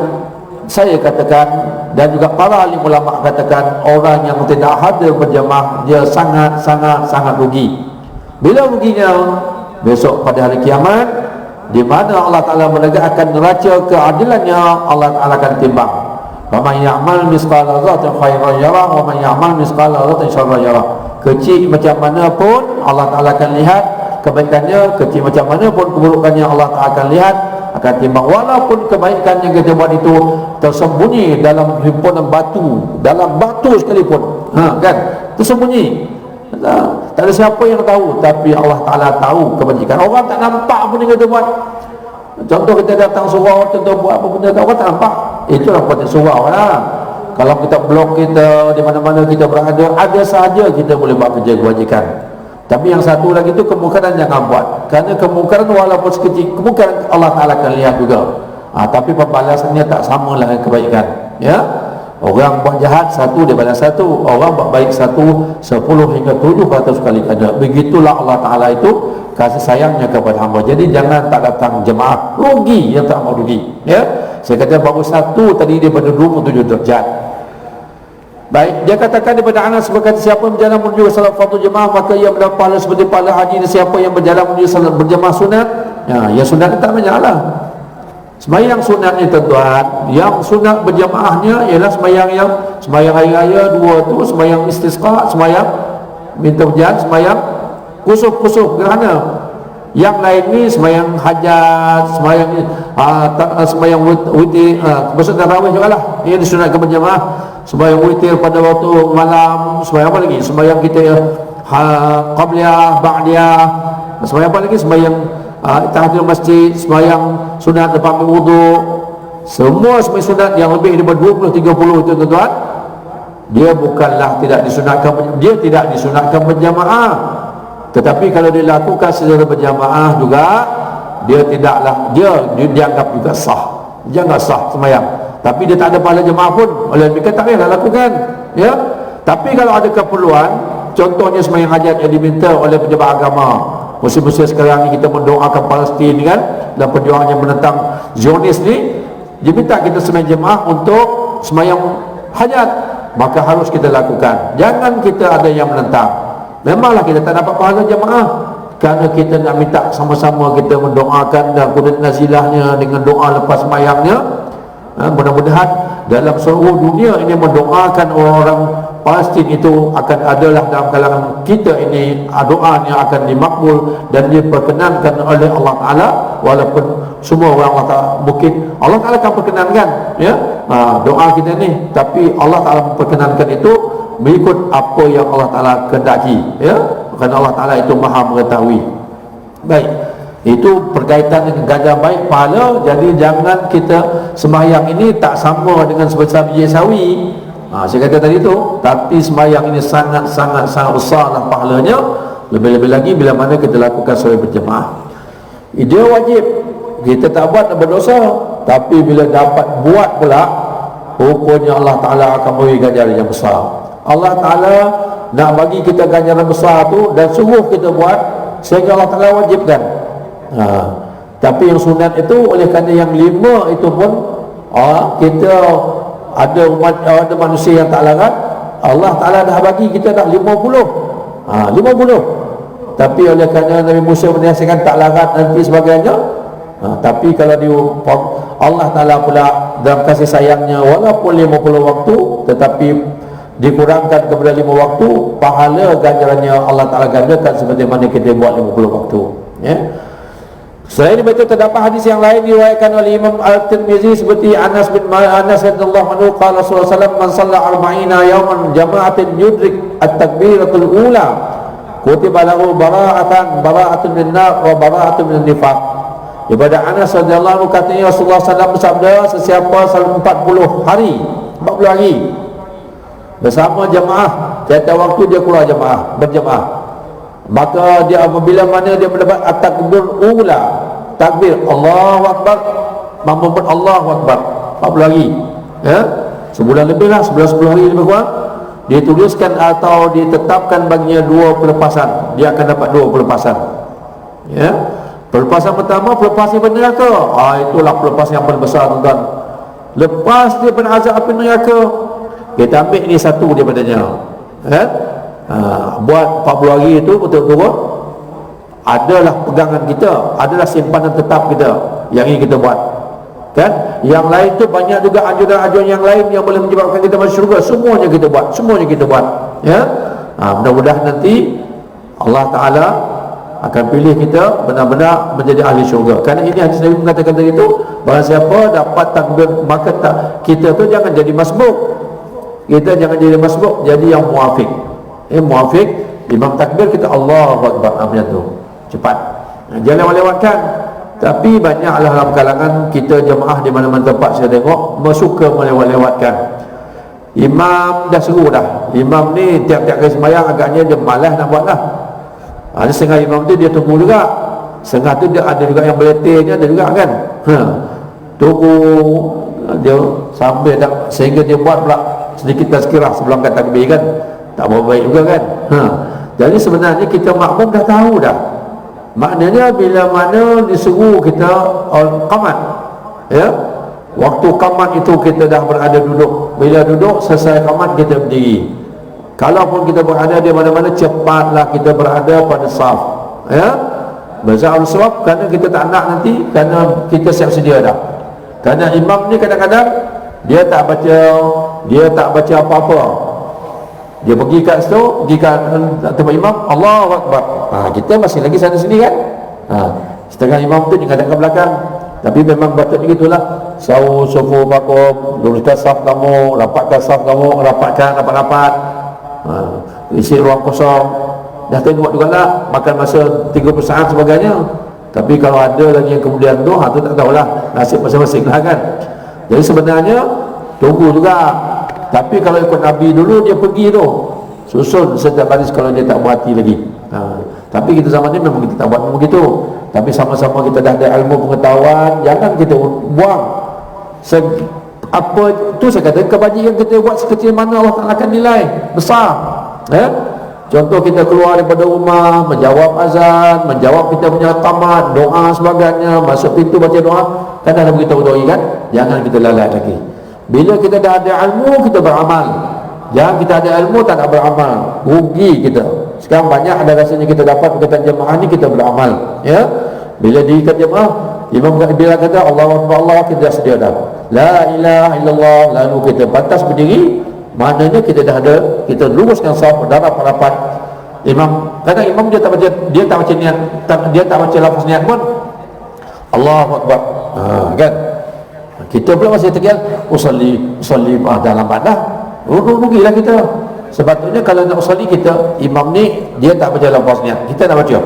Speaker 1: saya katakan, dan juga para alim ulama katakan, orang yang tidak hadir berjamaah dia sangat rugi. Bila ruginya? Besok pada hari kiamat, di mana Allah Ta'ala menegakkan neraca keadilannya, Allah Ta'ala akan timbang. Faman ya'mal misqala dzarratin khairan yarah wa man ya'mal misqala dzarratin syarran yarah. Kecil macam mana pun Allah Ta'ala akan lihat kebaikannya, kecil macam mana pun keburukannya Allah Ta'ala akan lihat, akan timbang. Walaupun kebaikan yang kita buat itu tersembunyi dalam himpunan batu, dalam batu sekalipun, kan, tersembunyi, tak ada siapa yang tahu, tapi Allah Ta'ala tahu kebajikan. Orang tak nampak pun yang kita buat. Contoh kita datang surau, contoh buat apa benda, orang tak nampak. Itulah buat surau lah. Kalau kita blok kita di mana-mana kita berada, ada sahaja kita boleh buat kerja kebajikan. Tapi yang satu lagi tu kemungkaran jangan buat. Kerana kemungkaran walaupun sekecil, kemungkaran Allah Ta'ala akan lihat juga. Tapi pembalasannya tak sama lah dengan kebaikan. Ya, orang buat jahat satu dia balas satu, orang buat baik satu 10 hingga 700 kali ganda. Begitulah Allah Ta'ala itu kasih sayangnya kepada hamba. Jadi jangan tak datang jemaah, rugi yang tak mau rugi. Ya, saya kata baru satu tadi daripada 27 derajat. Baik, dia katakan daripada Anas berkata, siapa yang berjalan menuju salat fardu jemaah maka ia mendapat pahala seperti pahala haji. Dan siapa yang berjalan menuju salat berjemaah sunat, ya sunat tak banyaklah. Sembahyang sunatnya tuan-tuan, yang sunat berjemaahnya ialah sembahyang hari raya 2 tu, sembahyang istisqa, sembahyang minta hujan, sembahyang kusuf gerhana. Yang lain ni sembahyang hajat, sembahyang witir, maksud tarawih juga lah. Ia disunatkan berjemaah. Sembahyang witir pada waktu malam, sembahyang apa lagi? Sembahyang kita qabliyah, ba'diyah. Sembahyang apa lagi? Sembahyang tahiyatul masjid, sembahyang sunat lepas berwuduk. Semua sembahyang sunat yang lebih daripada 20-30 itu tuan-tuan, dia bukanlah tidak disunatkan berjamaah. Tetapi kalau dilakukan secara berjamaah juga, dia dianggap juga sah. Dia enggak sah sembahyang. Tapi dia tak ada pahala jemaah pun, oleh mereka tak payahlah lakukan. Ya. Tapi kalau ada keperluan, contohnya sembahyang hajat yang diminta oleh pejabat agama, musim-musim sekarang ni kita mendoakan Palestin kan, dan perjuangan yang menentang Zionis ni, dia minta kita sembahyang jemaah untuk sembahyang hajat, maka harus kita lakukan. Jangan kita ada yang menentang. Memanglah kita tak dapat pahala jemaah kerana kita nak minta sama-sama kita mendoakan dan kunut nazilahnya dengan doa lepas sembahyangnya. Mudah-mudahan dalam seluruh dunia ini mendoakan orang Palestin itu akan adalah dalam kalangan kita ini doanya akan dimakbul dan diperkenankan oleh Allah Ta'ala. Walaupun semua orang Allah Ta'ala, mungkin Allah Ta'ala akan perkenankan ya, doa kita ni, tapi Allah Ta'ala memperkenankan itu mengikut apa yang Allah Ta'ala kehendaki ya, kerana Allah Ta'ala itu maha mengetahui. Baik, itu berkaitan dengan ganjaran baik pahala. Jadi jangan kita sembahyang ini tak sama dengan sebesar biji sawi. Saya kata tadi tu, tapi sembahyang ini sangat besarlah pahalanya. Lebih-lebih lagi bila mana kita lakukan secara berjemaah. Dia wajib, kita tak buat tak berdosa, tapi bila dapat buat pula, rupanya Allah Ta'ala akan beri ganjaran yang besar. Allah Ta'ala nak bagi kita ganjaran besar tu dan suruh kita buat, sehingga Allah Ta'ala wajibkan. Tapi yang sunat itu, oleh kerana yang 5 itu pun kita ada manusia yang tak larat, Allah Ta'ala dah bagi kita dah 50. Tapi oleh kerana Nabi Musa menasihatkan tak larat nanti sebagainya, tapi kalau Allah Ta'ala pula dalam kasih sayangnya, walaupun 50 waktu, tetapi dikurangkan kepada 5 waktu, pahala ganjarannya Allah Ta'ala gandakan seperti mana kita buat 50 waktu, ya. Selain itu terdapat hadis yang lain diriwayatkan oleh Imam Al-Tirmizi seperti Anas bin Anas radhiyallahu anhu qala Rasulullah sallallahu alaihi wasallam man shalla 40 yawman jama'atin yudrik at-takbiratul ula kutiba lahu bara'atun min nar wa bara'atun min nifaq. Daripada Anas radhiyallahu anhu katanya Rasulullah sallallahu alaihi wasallam bersabda, sesiapa salat 40 hari bersama jemaah, tiap waktu dia keluar berjemaah, maka dia apabila mana dia mendapat at-takbir ula, takbir Allahu Akbar, membuat Allahu Akbar 40 hari, ya, sebulan lebih lah, 10 hari lebih kurang, dituliskan atau ditetapkan baginya 2 pelepasan. Dia akan dapat 2 pelepasan, ya. Pelepasan pertama, pelepasan daripada neraka. Itulah pelepasan yang paling besar, tuan-tuan. Lepas daripada azab api neraka, kita ambil ni satu daripadanya, ya. Buat 40 hari itu betul-betul adalah pegangan kita, adalah simpanan tetap kita yang ini kita buat, kan. Yang lain tu banyak juga anjuran-anjuran yang lain yang boleh menyebabkan kita masuk syurga, semuanya kita buat, ya. Mudah-mudahan nanti Allah Ta'ala akan pilih kita benar-benar menjadi ahli syurga. Kerana ini hadis Nabi mengatakan tadi itu, barang siapa dapat takbir, maka kita tu jangan jadi masbuk, jadi yang muafiq. Muafiq imam takbir kita Allahu Akbar, macam tu, cepat, jangan lewatkan. Tapi banyaklah dalam kalangan kita jemaah di mana-mana tempat saya tengok suka melewat-lewatkan. Imam dah seru dah, imam ni tiap-tiap kali sembahyang agaknya dia malas nak buat dah. Ada setengah imam tu dia tunggu juga, setengah tu dia ada juga yang beletirnya, ada juga kan, tunggu dia sambil dah, sehingga dia buat pula sedikit tazkirah sebelum kata takbir, kan, tak berapa baik juga kan. Jadi sebenarnya kita makmum dah tahu dah, maknanya bila mana disuruh kita qamat, ya, waktu qamat itu kita dah berada duduk, bila duduk selesai qamat kita berdiri. Kalaupun kita berada di mana-mana, cepatlah kita berada pada saf, ya, bersama saf, kerana kita tak nak nanti, kerana kita siap sedia dah. Kerana imam ni kadang-kadang dia tak baca apa-apa, dia pergi kat situ, pergi kat tempat imam, Allahu Akbar, kita masih lagi sana sini kan, setengah imam tu dia kadang ke belakang. Tapi memang patut begitulah, sufu bakum, luruskan saf kamu, rapatkan saf kamu, rapatkan rapat-rapat, isi ruang kosong. Dah tengok juga lah, makan masa 30 saat sebagainya. Tapi kalau ada lagi yang kemudian tu, tu tak tahulah, nasib masing-masing lah kan. Jadi sebenarnya tunggu juga. Tapi kalau ikut Nabi dulu, dia pergi tu susun setiap baris kalau dia tak berhati lagi. Tapi kita zaman ni memang kita tak buat begitu. Tapi sama-sama kita dah ada ilmu pengetahuan, jangan kita buang. Apa tu saya kata, kebajikan kita buat sekecil mana Allah Ta'ala akan nilai besar, ya? Contoh kita keluar daripada rumah, menjawab azan, menjawab kita punya tamat, doa sebagainya, masuk pintu baca doa, kan dah beritahu doi kan, jangan kita lalai lagi. Bila kita dah ada ilmu, kita beramal. Jangan kita ada ilmu tak nak beramal, rugi kita. Sekarang banyak ada rasanya kita dapat perkataan jemaah ni, kita beramal, ya. Bila diikat jemaah, imam bila kata Allahu Akbar, Allah, kita dah sedia dah, la ilaha illallah, lalu kita pantas berdiri, maknanya kita dah ada, kita luruskan saf rapat-rapat. Imam, kadang imam dia tak baca niat, dia tak baca lafaz niat pun, Allahu Akbar, kan. Kita pula masih tergial usalli dah lambat dah, rugilah kita. Sebetulnya kalau nak usalli kita, imam ni dia tak baca lafaz niat, kita nak baca,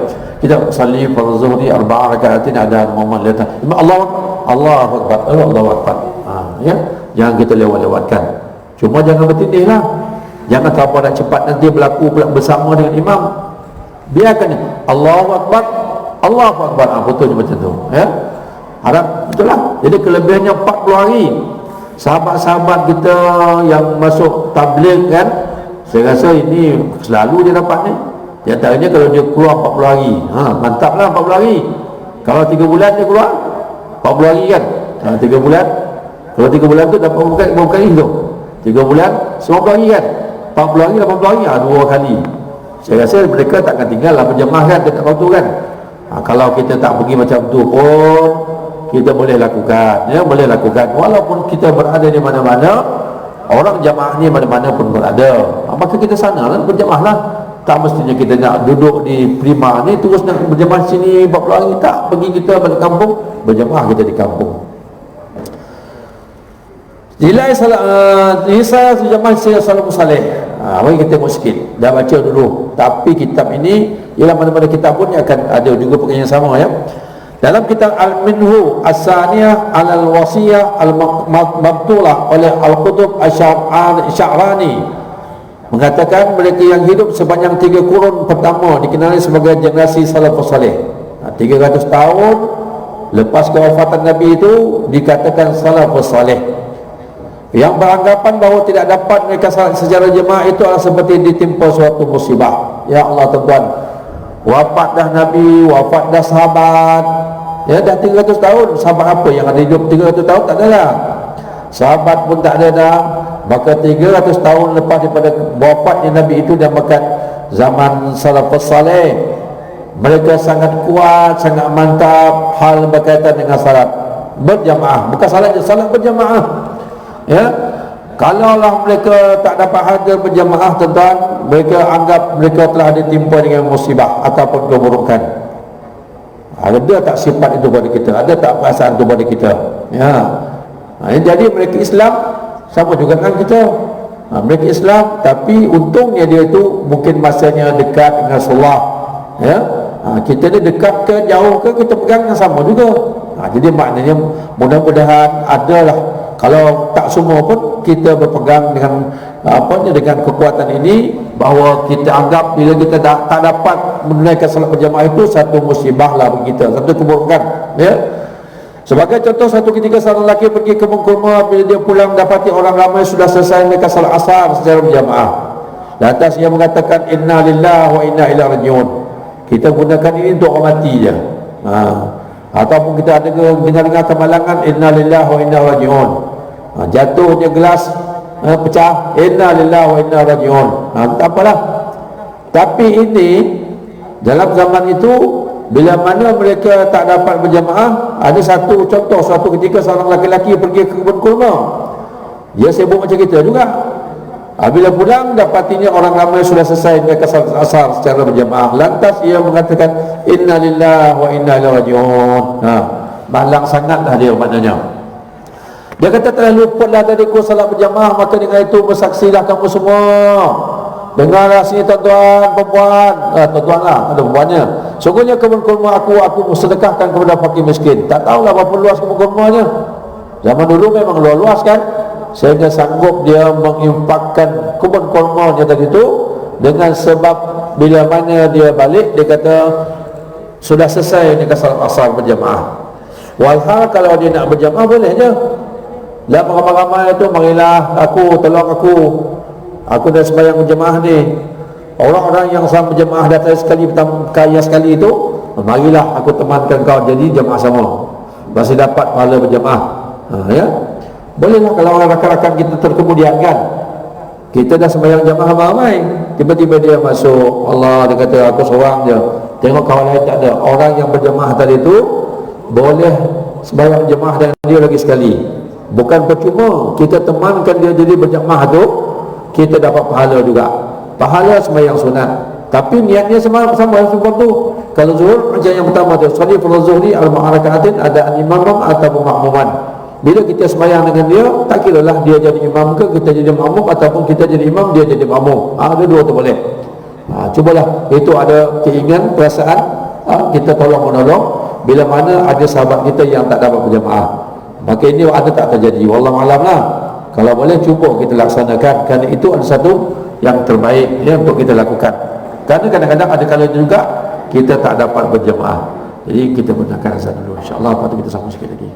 Speaker 1: kita usalli fardhu zuhri 4 rakaatin ada momen letak imam Allahu Akbar, Allahu Akbar, ya, jangan kita lewat-lewatkan. Cuma jangan bertindih lah, jangan terlalu nak cepat nanti berlaku pula bersama dengan imam. Biarkan Allahu Akbar, Allahu Akbar, betul macam tu, ya. Harap itulah. Jadi kelebihannya 40 hari. Sahabat-sahabat kita yang masuk tabligh kan, saya rasa ini selalu dia dapat ni. Di antaranya kalau dia keluar 40 hari, mantap lah 40 hari. Kalau 3 bulan dia keluar 40 hari kan, 3 bulan, kalau 3 bulan tu dapat berapa kali tu, 3 bulan 90 hari kan, 40 hari 80 hari, 2 kali. Saya rasa mereka takkan tinggal lah berjemaah kan dekat waktu kan. Kalau kita tak pergi macam tu pun kita boleh lakukan, ya, boleh lakukan. Walaupun kita berada di mana-mana, orang berjamaah ni mana-mana pun berada. Maka kita sana lah berjamaah lah. Tak mestinya kita nak duduk di Prima ni terus nak berjamaah sini 40 hari. Tak, pergi kita balik kampung, berjamaah kita di kampung. Nilai jamaah salafus saleh. Mari kita tengok sikit. Dah baca dulu. Tapi kitab ini ialah mana-mana kitab pun akan ada juga perkara yang sama ya. Dalam kitab Al-Minhu As-Saniyah Al-Wasiyah Al-Mabtulah oleh Al-Qutub Asy-Sya'rani mengatakan mereka yang hidup sepanjang 3 kurun pertama dikenali sebagai generasi salafus saleh. 300 tahun lepas kewafatan Nabi itu dikatakan salafus saleh, yang beranggapan bahawa tidak dapat mereka salat secara jemaah itu adalah seperti ditimpa suatu musibah. Ya Allah tuan-tuan, wafat dah Nabi, wafat dah sahabat, ya dah 300 tahun. Sahabat apa yang ada hidup 300 tahun? Tak ada lah. Sahabat pun tak ada dah. Maka 300 tahun lepas daripada wafatnya Nabi itu dinamakan zaman salafus saleh. Mereka sangat kuat, sangat mantap hal berkaitan dengan salat berjamaah. Bukan salat je, salat berjamaah. Ya, kalaulah mereka tak dapat hadir berjamaah, tuan-tuan, mereka anggap mereka telah ditimpa dengan musibah ataupun keburukan. Ada tak sifat itu pada kita? Ada tak perasaan itu pada kita? Ya. Jadi mereka Islam sama juga dengan kita. Mereka Islam, tapi untungnya dia itu mungkin masanya dekat dengan Rasulullah. Ya. Kita ni dekat ke jauh ke, kita pegang yang sama juga. Jadi maknanya mudah-mudahan adalah, kalau tak semua pun kita berpegang dengan dengan kekuatan ini, bahawa kita anggap bila kita tak dapat menunaikan salat berjamaah itu satu musibah lah bagi kita, satu keburukan ya. Sebagai contoh, satu ketika seorang lelaki pergi ke kebun kurma. Bila dia pulang dapati orang ramai sudah selesai menunaikan salat asar secara berjamaah. Lantas ia mengatakan inna lillahi wa inna ilaihi rajiun. Kita gunakan ini untuk orang mati je. Ataupun kita ada dengar kemalangan inna lillahi wa inna rajiun. Jatuhnya gelas pecah, inna lillahi wa inna rajiun. Tak apalah. Tapi ini dalam zaman itu, bila mana mereka tak dapat berjamaah, ada satu contoh, suatu ketika seorang lelaki pergi ke kebun kurma. Dia sibuk macam kita juga. Bila pulang dapatinya orang ramai sudah selesai mereka salat asar secara berjamaah. Lantas ia mengatakan inna lillahi wa inna ilaihi rajiun. Malang sangatlah dia maknanya. Dia kata telah luputlah dariku salat berjamaah, maka dengan itu bersaksilah kamu semua. Dengarlah sini tuan-tuan, perempuan, tuan-tuan lah, ada perempuannya. Sungguhnya kebun kurma aku sedekahkan kepada fakir miskin. Tak tahulah berapa luas kebun kurmanya. Zaman dulu memang luas kan, sehingga sanggup dia menginfakkan kebun kurmanya tadi itu, dengan sebab bila mana dia balik, dia kata sudah selesai dengan salat asar berjamaah. Walhal kalau dia nak berjamaah boleh je. Lah ramai-ramai itu, marilah aku, tolong aku dah sembahyang berjamaah ni. Orang-orang yang sama berjamaah datang sekali, kaya sekali itu, marilah aku temankan kau jadi jamaah sama, masih dapat pahala berjamaah. Ya, bolehlah kalau orang rakan-rakan kita terkemudian kan. Kita dah sembahyang jamaah ramai, tiba-tiba dia masuk, Allah, dia kata aku seorang je, tengok kawan lain tak ada. Orang yang berjamaah tadi itu boleh sembahyang jamaah dengan dia lagi sekali. Bukan percuma kita temankan dia jadi berjamaah tu, kita dapat pahala juga, pahala sembahyang sunat. Tapi niatnya sama seperti tu. Kalau zuhur macam yang pertama tu, sholli fardhu zuhri al-ma'arakaatin, ada imam atau makmuman. Bila kita sembahyang dengan dia, tak kiralah dia jadi imam ke, kita jadi makmum, ataupun kita jadi imam, dia jadi makmum. Ada dua tu boleh. Cubalah, itu ada keinginan, perasaan, kita tolong menolong bila mana ada sahabat kita yang tak dapat berjamaah. Maka ini ada tak terjadi, wallahu alam lah. Kalau boleh cuba kita laksanakan, kerana itu ada satu yang terbaik ya, untuk kita lakukan. Kerana kadang-kadang ada kalanya juga kita tak dapat berjamaah. Jadi kita gunakan azan dulu, insya-Allah. Lepas tu kita sambung sikit lagi.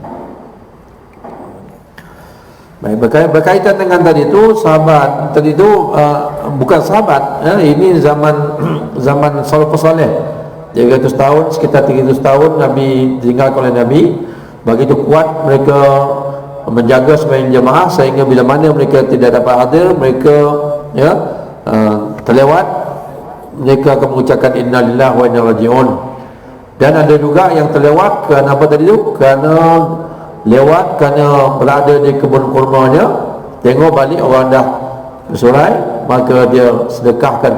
Speaker 1: Baik, berkaitan dengan tadi itu, sahabat tadi itu bukan sahabat ya, ini zaman salafus saleh. 300 tahun, sekitar 300 tahun Nabi ditinggalkan oleh Nabi. Begitu kuat mereka menjaga sembahyang jamaah, sehingga bila mana mereka tidak dapat hadir, mereka ya terlewat, mereka akan mengucapkan inna lillahi wa inna rajiun. Dan ada juga yang terlewat kerana apa tadi itu? Kerana lewat, kerana berada di kebun kurmanya, tengok balik orang dah bersorai, maka dia sedekahkan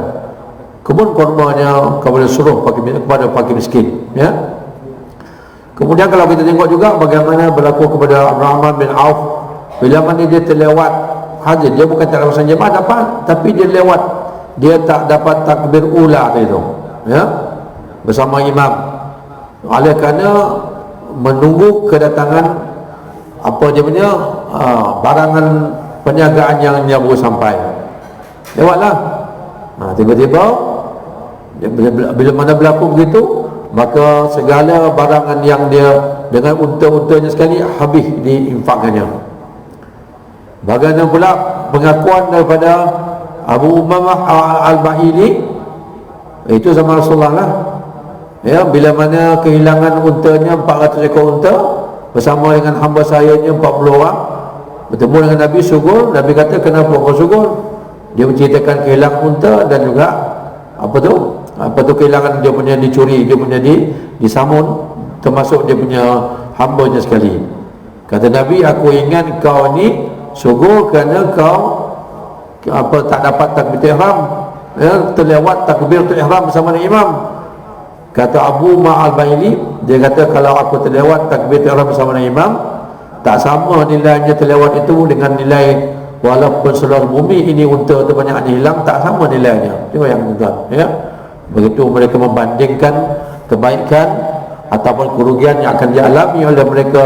Speaker 1: kebun kurmanya kepada kepada fakir miskin, ya. Kemudian kalau kita tengok juga bagaimana berlaku kepada Abdurrahman bin Auf, bila mana dia terlewat haji, dia bukan tak dapat jemaah dapat, tapi dia lewat, dia tak dapat takbir ula itu, ya, bersama imam, oleh kerana menunggu kedatangan apa dia punya barangan perniagaan yang baru sampai. Lewatlah. Tiba-tiba bila mana berlaku begitu, maka segala barangan yang dia dengan unta-untanya sekali habis diinfakkannya. Bagaimana pula pengakuan daripada Abu Umamah Al-Bahili, itu sama Rasulullah lah, ya, bila mana kehilangan untanya 400 ekor unta bersama dengan hamba sayanya 40 orang, bertemu dengan Nabi syukur. Nabi kata, kenapa kau syukur? Dia menceritakan kehilangan unta dan juga apa tu kehilangan dia punya dicuri, dia punya disamun, termasuk dia punya hambanya sekali. Kata Nabi, aku ingat kau ni syukur kerana kau tak dapat takbir ihram, ya, terlewat takbir ihram bersama dengan imam. Kata Abu Ma'al Baili, dia kata kalau aku terlewat takbir ihram bersama dengan imam, tak sama nilainya terlewat itu dengan nilai walaupun seluruh bumi ini unta tu banyaknya hilang, tak sama nilainya. Tengok yang tuan, ya. Begitu mereka membandingkan kebaikan ataupun kerugian yang akan dialami oleh mereka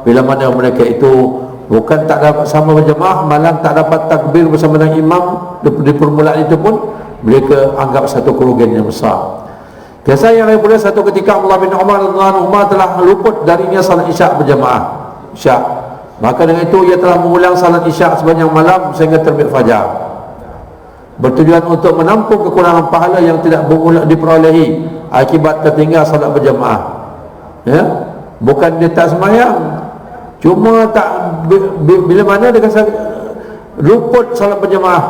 Speaker 1: bila mana mereka itu bukan tak dapat sama berjemaah, malah tak dapat takbir bersama dengan imam di permulaan itu pun mereka anggap satu kerugian yang besar. Kisah yang lain pula, satu ketika Abdullah bin Umar telah luput darinya salat isyak berjemaah, isyak. Maka dengan itu ia telah mengulang salat isyak sepanjang malam sehingga terbit fajar, bertujuan untuk menampung kekurangan pahala yang tidak diperolehi akibat tertinggal salat berjemaah, ya. Bukan dia tak sembahyang, cuma tak bila mana dia kata luput salat berjemaah,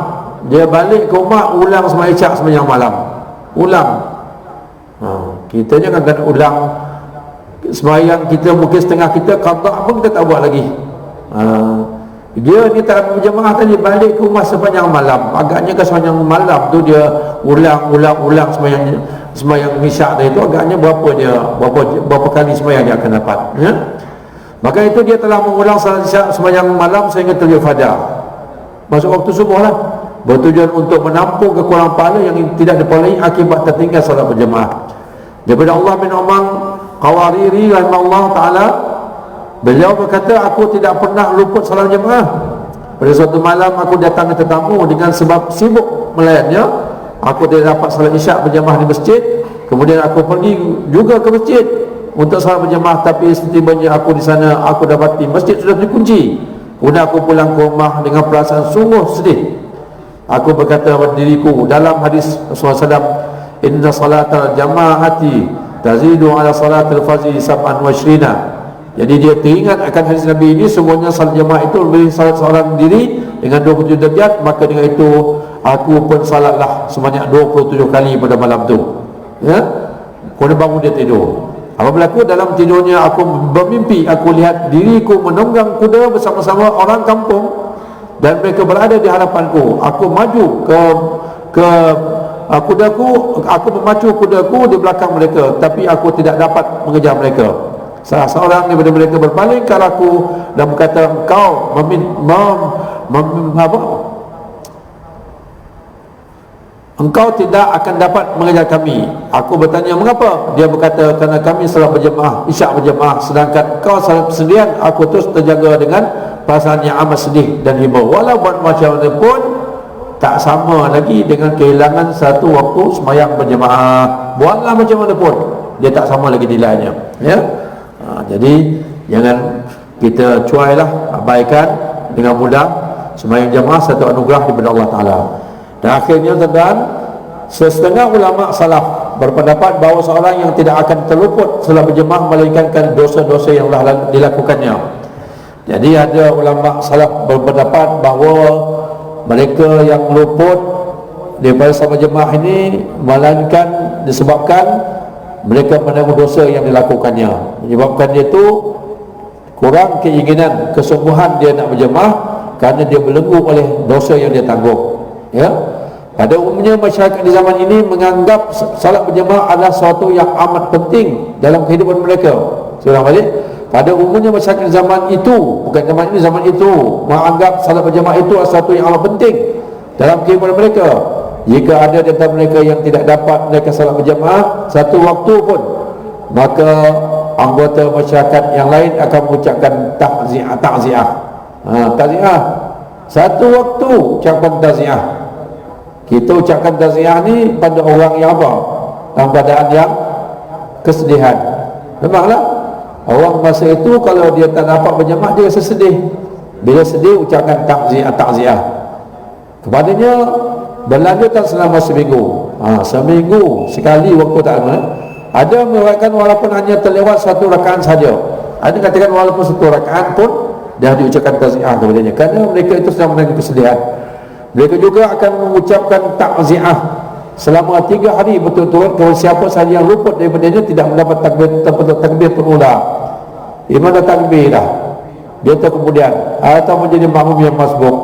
Speaker 1: dia balik ke rumah ulang sembahyang isyak sepanjang malam, ulang. Kita jangan kena ulang sembahyang kita, mungkin setengah kita qada pun kita tak buat lagi. Dia ni tak berjemaah tadi, balik ke rumah sepanjang malam, agaknya ke sepanjang malam tu dia ulang sembahyang isyak tadi tu, agaknya berapa kali sembahyang dia akan dapat, ya? Maka itu dia telah mengulang salat isyak sepanjang malam sehingga terbit fajar, masuk waktu subuh lah, bertujuan untuk menampung kekurangan pahala yang tidak diperolehi akibat tertinggal salat berjemaah. Daripada Allah bin Umar Qawariri rahimahullah ta'ala, beliau berkata, aku tidak pernah luput salat jemaah. Pada suatu malam aku datang ke tetamu dengan sebab sibuk melayannya, aku tidak dapat salat isyak berjemaah di masjid. Kemudian aku pergi juga ke masjid untuk salat berjemaah, tapi setibanya aku di sana, aku dapati masjid sudah dikunci. Kemudian aku pulang ke rumah dengan perasaan sungguh sedih. Aku berkata pada diriku, dalam hadis Rasulullah SAW, inna salatal jamaahati tazidu ala salatil fajri sab'an wa ishrina. Jadi dia teringat akan hadis Nabi ini, semuanya salat jamaah itu lebih salat seorang diri dengan 27 derajat, maka dengan itu aku pun salatlah sebanyak 27 kali pada malam tu, ya. Kemudian bangun dia tidur. Apa berlaku? Dalam tidurnya aku bermimpi, aku lihat diriku menunggang kuda bersama-sama orang kampung dan mereka berada di hadapanku. Aku maju ke kudaku, aku memacu kudaku di belakang mereka, tapi aku tidak dapat mengejar mereka. Salah seorang daripada mereka berpaling ke arahku dan berkata, engkau tidak akan dapat mengejar kami. Aku bertanya, mengapa? Dia berkata, kerana kami salat berjemaah, isyak berjemaah, sedangkan kau salat sendirian. Aku terus terjaga dengan perasaan yang amat sedih dan hibau. Walau buat macam mana pun tak sama lagi dengan kehilangan satu waktu sembahyang berjemaah. Buatlah macam mana pun, dia tak sama lagi nilainya, ya. Jadi jangan kita cuailah, abaikan dengan mudah sembahyang jemaah, satu anugerah daripada Allah Ta'ala. Dan akhirnya tuan-tuan, setengah ulama salaf berpendapat bahawa seorang yang tidak akan terluput salat berjemaah melainkan dosa-dosa yang telah dilakukannya. Jadi ada ulama salaf berpendapat bahawa mereka yang luput daripada salat jemaah ini melainkan disebabkan mereka menanggung dosa yang dilakukannya, menyebabkan dia itu kurang keinginan, kesungguhan dia nak berjemaah, kerana dia belenggu oleh dosa yang dia tanggung. Ya, pada umumnya masyarakat di zaman ini menganggap salat berjemaah adalah sesuatu yang amat penting dalam kehidupan mereka. Saya ulang balik, pada umumnya masyarakat di zaman itu, bukan zaman ini, zaman itu menganggap salat berjemaah itu adalah sesuatu yang amat penting dalam kehidupan mereka. Jika ada di antara mereka yang tidak dapat mereka salat berjemaah satu waktu pun, maka anggota masyarakat yang lain akan mengucapkan takziah. Takziah satu waktu ucapan takziah. Kita ucapkan takziah ni pada orang yang apa? Dalam keadaan yang kesedihan. Memanglah orang masa itu kalau dia tak dapat berjemaah dia rasa sedih. Bila sedih ucapkan takziah. Kepadanya berlanjutkan selama seminggu. Seminggu sekali waktu tak lama. Ada meriwayatkan walaupun hanya terlewat satu rakaat saja. Ada katakan walaupun satu rakaat pun dah diucapkan takziah kepadanya, kerana mereka itu sedang menangis kesedihan. Mereka juga akan mengucapkan takziah selama 3 hari betul-betul kepada siapa sahaja yang luput daripadanya tidak mendapat takbir pengulang. Mana takbir dah dia kemudian atau menjadi makmum yang masbuk,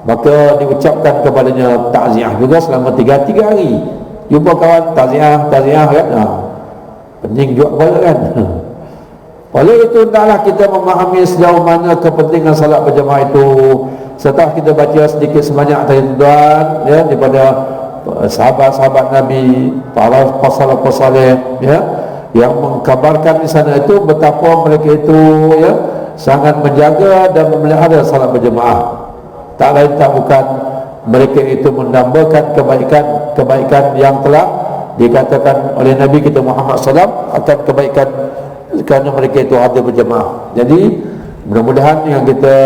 Speaker 1: maka diucapkan kepadanya takziah juga selama 3 hari. Jumpa kawan takziah kan, pening juga kepala kan. Oleh itu hendaklah kita memahami sejauh mana kepentingan salat berjemaah itu. Setelah kita baca sedikit sebanyak tuan ya daripada sahabat-sahabat Nabi, para salaf-saleh ya yang mengkabarkan di sana itu betapa mereka itu ya sangat menjaga dan memelihara salat berjemaah. Tak lain tak bukan mereka itu menambahkan kebaikan yang telah dikatakan oleh Nabi kita Muhammad SAW akan kebaikan kerana mereka itu hadir berjemaah. Jadi mudah-mudahan yang kita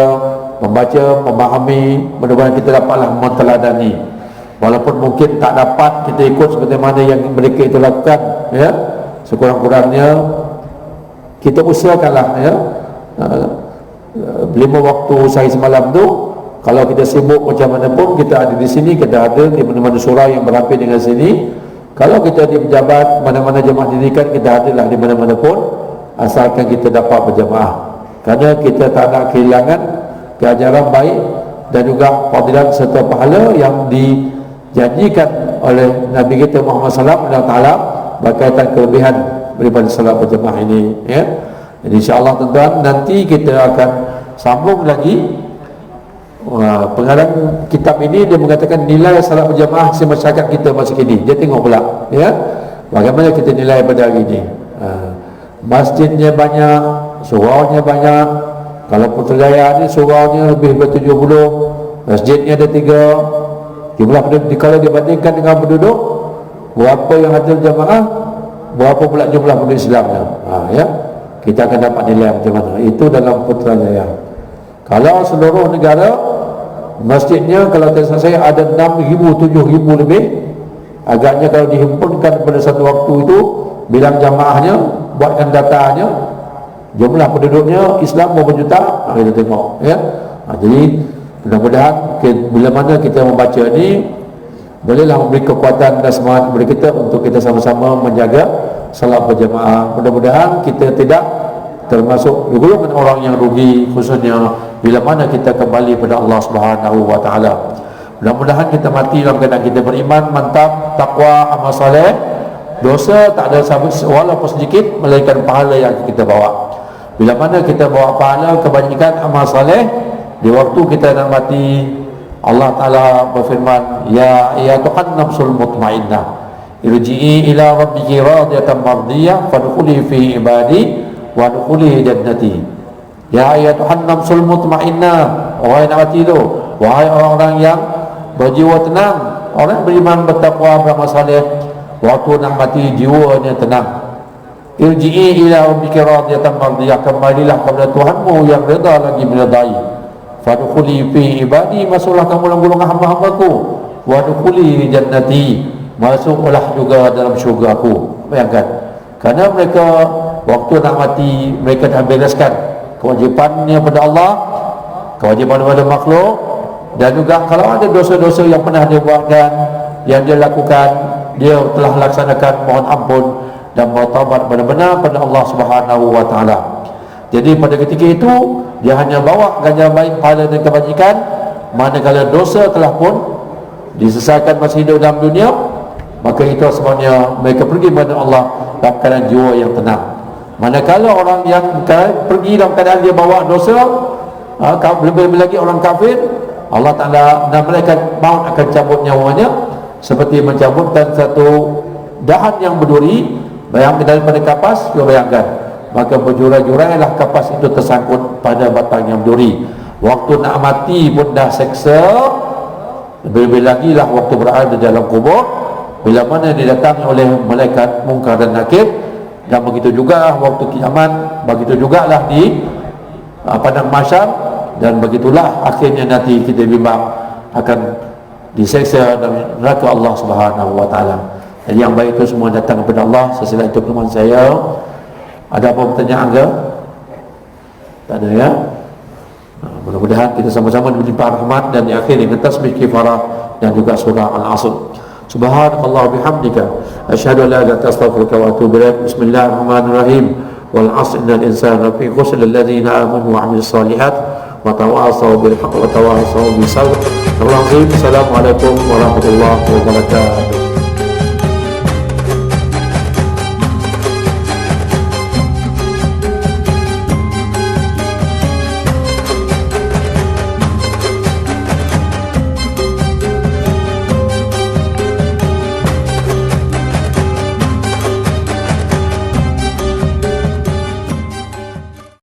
Speaker 1: membaca, memahami, mudah-mudahan kita dapatlah menteladani. Walaupun mungkin tak dapat kita ikut seperti mana yang mereka itu lakukan ya, sekurang-kurangnya kita usahakanlah ya 5 waktu sehari semalam tu. Kalau kita sibuk macam mana pun, kita ada di sini, kita ada di mana-mana surau yang berapi dengan sini. Kalau kita di pejabat, mana-mana jemaah dirikan, kita adalah di mana-mana pun, asalkan kita dapat berjemaah. Kerana kita tak nak kehilangan keajaran baik dan juga fadilat serta pahala yang dijanjikan oleh Nabi kita Muhammad SAW berkaitan kelebihan daripada salat berjemaah ini ya. Jadi insya-Allah tuan-tuan, nanti kita akan sambung lagi. Pengarang kitab ini dia mengatakan nilai salat berjemaah di masyarakat kita masa kini. Dia tengok pula ya, bagaimana kita nilai pada hari ini. Masjidnya banyak, suraunya banyak. Kalau Putrajaya ni suraunya lebih dari 70, masjidnya ada 3. Jumlah penduduk kalau dibandingkan dengan penduduk, berapa yang hadir jemaah, berapa pula jumlah penduduk Islamnya. Ya, kita akan dapat nilai macam mana. Itu dalam Putrajaya. Kalau seluruh negara, masjidnya kalau tak salah saya ada 6,000, 7,000 lebih. Agaknya kalau dihimpunkan pada satu waktu itu, bilang jamaahnya, buatkan datanya, jumlah penduduknya Islam berapa juta, kita tengok ya. Jadi mudah-mudahan bila mana kita membaca ni, bolehlah memberi kekuatan dan semangat kepada kita untuk kita sama-sama menjaga salat berjemaah. Mudah-mudahan kita tidak termasuk golongan orang yang rugi, khususnya bila mana kita kembali pada Allah Subhanahu wa taala. Mudah-mudahan kita mati dalam keadaan kita beriman, mantap, takwa, amal soleh. Dosa tak ada walaupun sedikit melainkan pahala yang kita bawa. Bila mana kita bawa pahala kebanyakan amal soleh, di waktu kita nak mati, Allah Ta'ala berfirman, ya ayyatuhan nafsul mutmainnah irji'i ila rabbiki radiyatan mardiyah fadkhuli fi ibadi wa dkhuli jannati. Ya ayyatuhan nafsul mutmainnah, wahai nak mati tu, wahai orang-orang yang berjiwa tenang, orang beriman, bertakwa, beramal saleh, waktu nak mati jiwanya tenang. Irji'i ila rabbika radiyatan mardiyah, kembalilah kepada Tuhanmu yang redha lagi meredai. Fadkhuli fi ibadi, masuklah kamu dalam golongan hamba-hambaku. Wadkhuli jannati, masuklah juga dalam syurgaku. Bayangkan, kerana mereka waktu nak mati, mereka dah bereskan kewajipannya pada Allah, kewajipan pada makhluk, dan juga kalau ada dosa-dosa yang pernah dia buatkan, yang dia lakukan, dia telah laksanakan, mohon ampun dan bertaubat benar-benar pada Allah Subhanahu wa taala. Jadi pada ketika itu dia hanya bawa ganjaran baik, pahala dan kebajikan. Manakala dosa telah pun diselesaikan masih hidup dalam dunia, maka itu sebabnya mereka pergi kepada Allah dalam keadaan jiwa yang tenang. Manakala orang yang pergi dalam keadaan dia bawa dosa, lebih-lebih lagi orang kafir, Allah Ta'ala dan malaikat maut akan cabut nyawanya seperti mencabutkan satu dahan yang berduri. Bayangkan daripada kapas, you bayangkan, maka berjurai-jurailah kapas itu tersangkut pada batang yang berduri. Waktu nak mati pun dah seksa, lebih-lebih lagi lah waktu berada dalam kubur, bila mana didatangi oleh malaikat Munkar dan Nakir. Dan begitu juga waktu kiamat, begitu jugalah di padang mahsyar, dan begitulah akhirnya nanti kita bimbang akan diseksa dan neraka Allah Subhanahu wa taala. Jadi yang baik itu semua datang kepada Allah. Sesudah itu kelemahan saya. Ada apa pertanyaan ke? Tak ada ya? Mudah-mudahan kita sama-sama diberi rahmat dan di akhir dengan tasbih kifarah dan juga surah Al-Asr. Subhanakallah bihamdika asyhadu an la ilaha illa anta astaghfiruka wa atubu ilaik. Bismillahirrahmanirrahim. Wal 'asri innal insana lafi khusr alladziina aamanu wa 'amilus shalihat wa tawaasaw bil haqqi wa tawaasaw bis sabr. Assalamualaikum warahmatullahi wabarakatuh.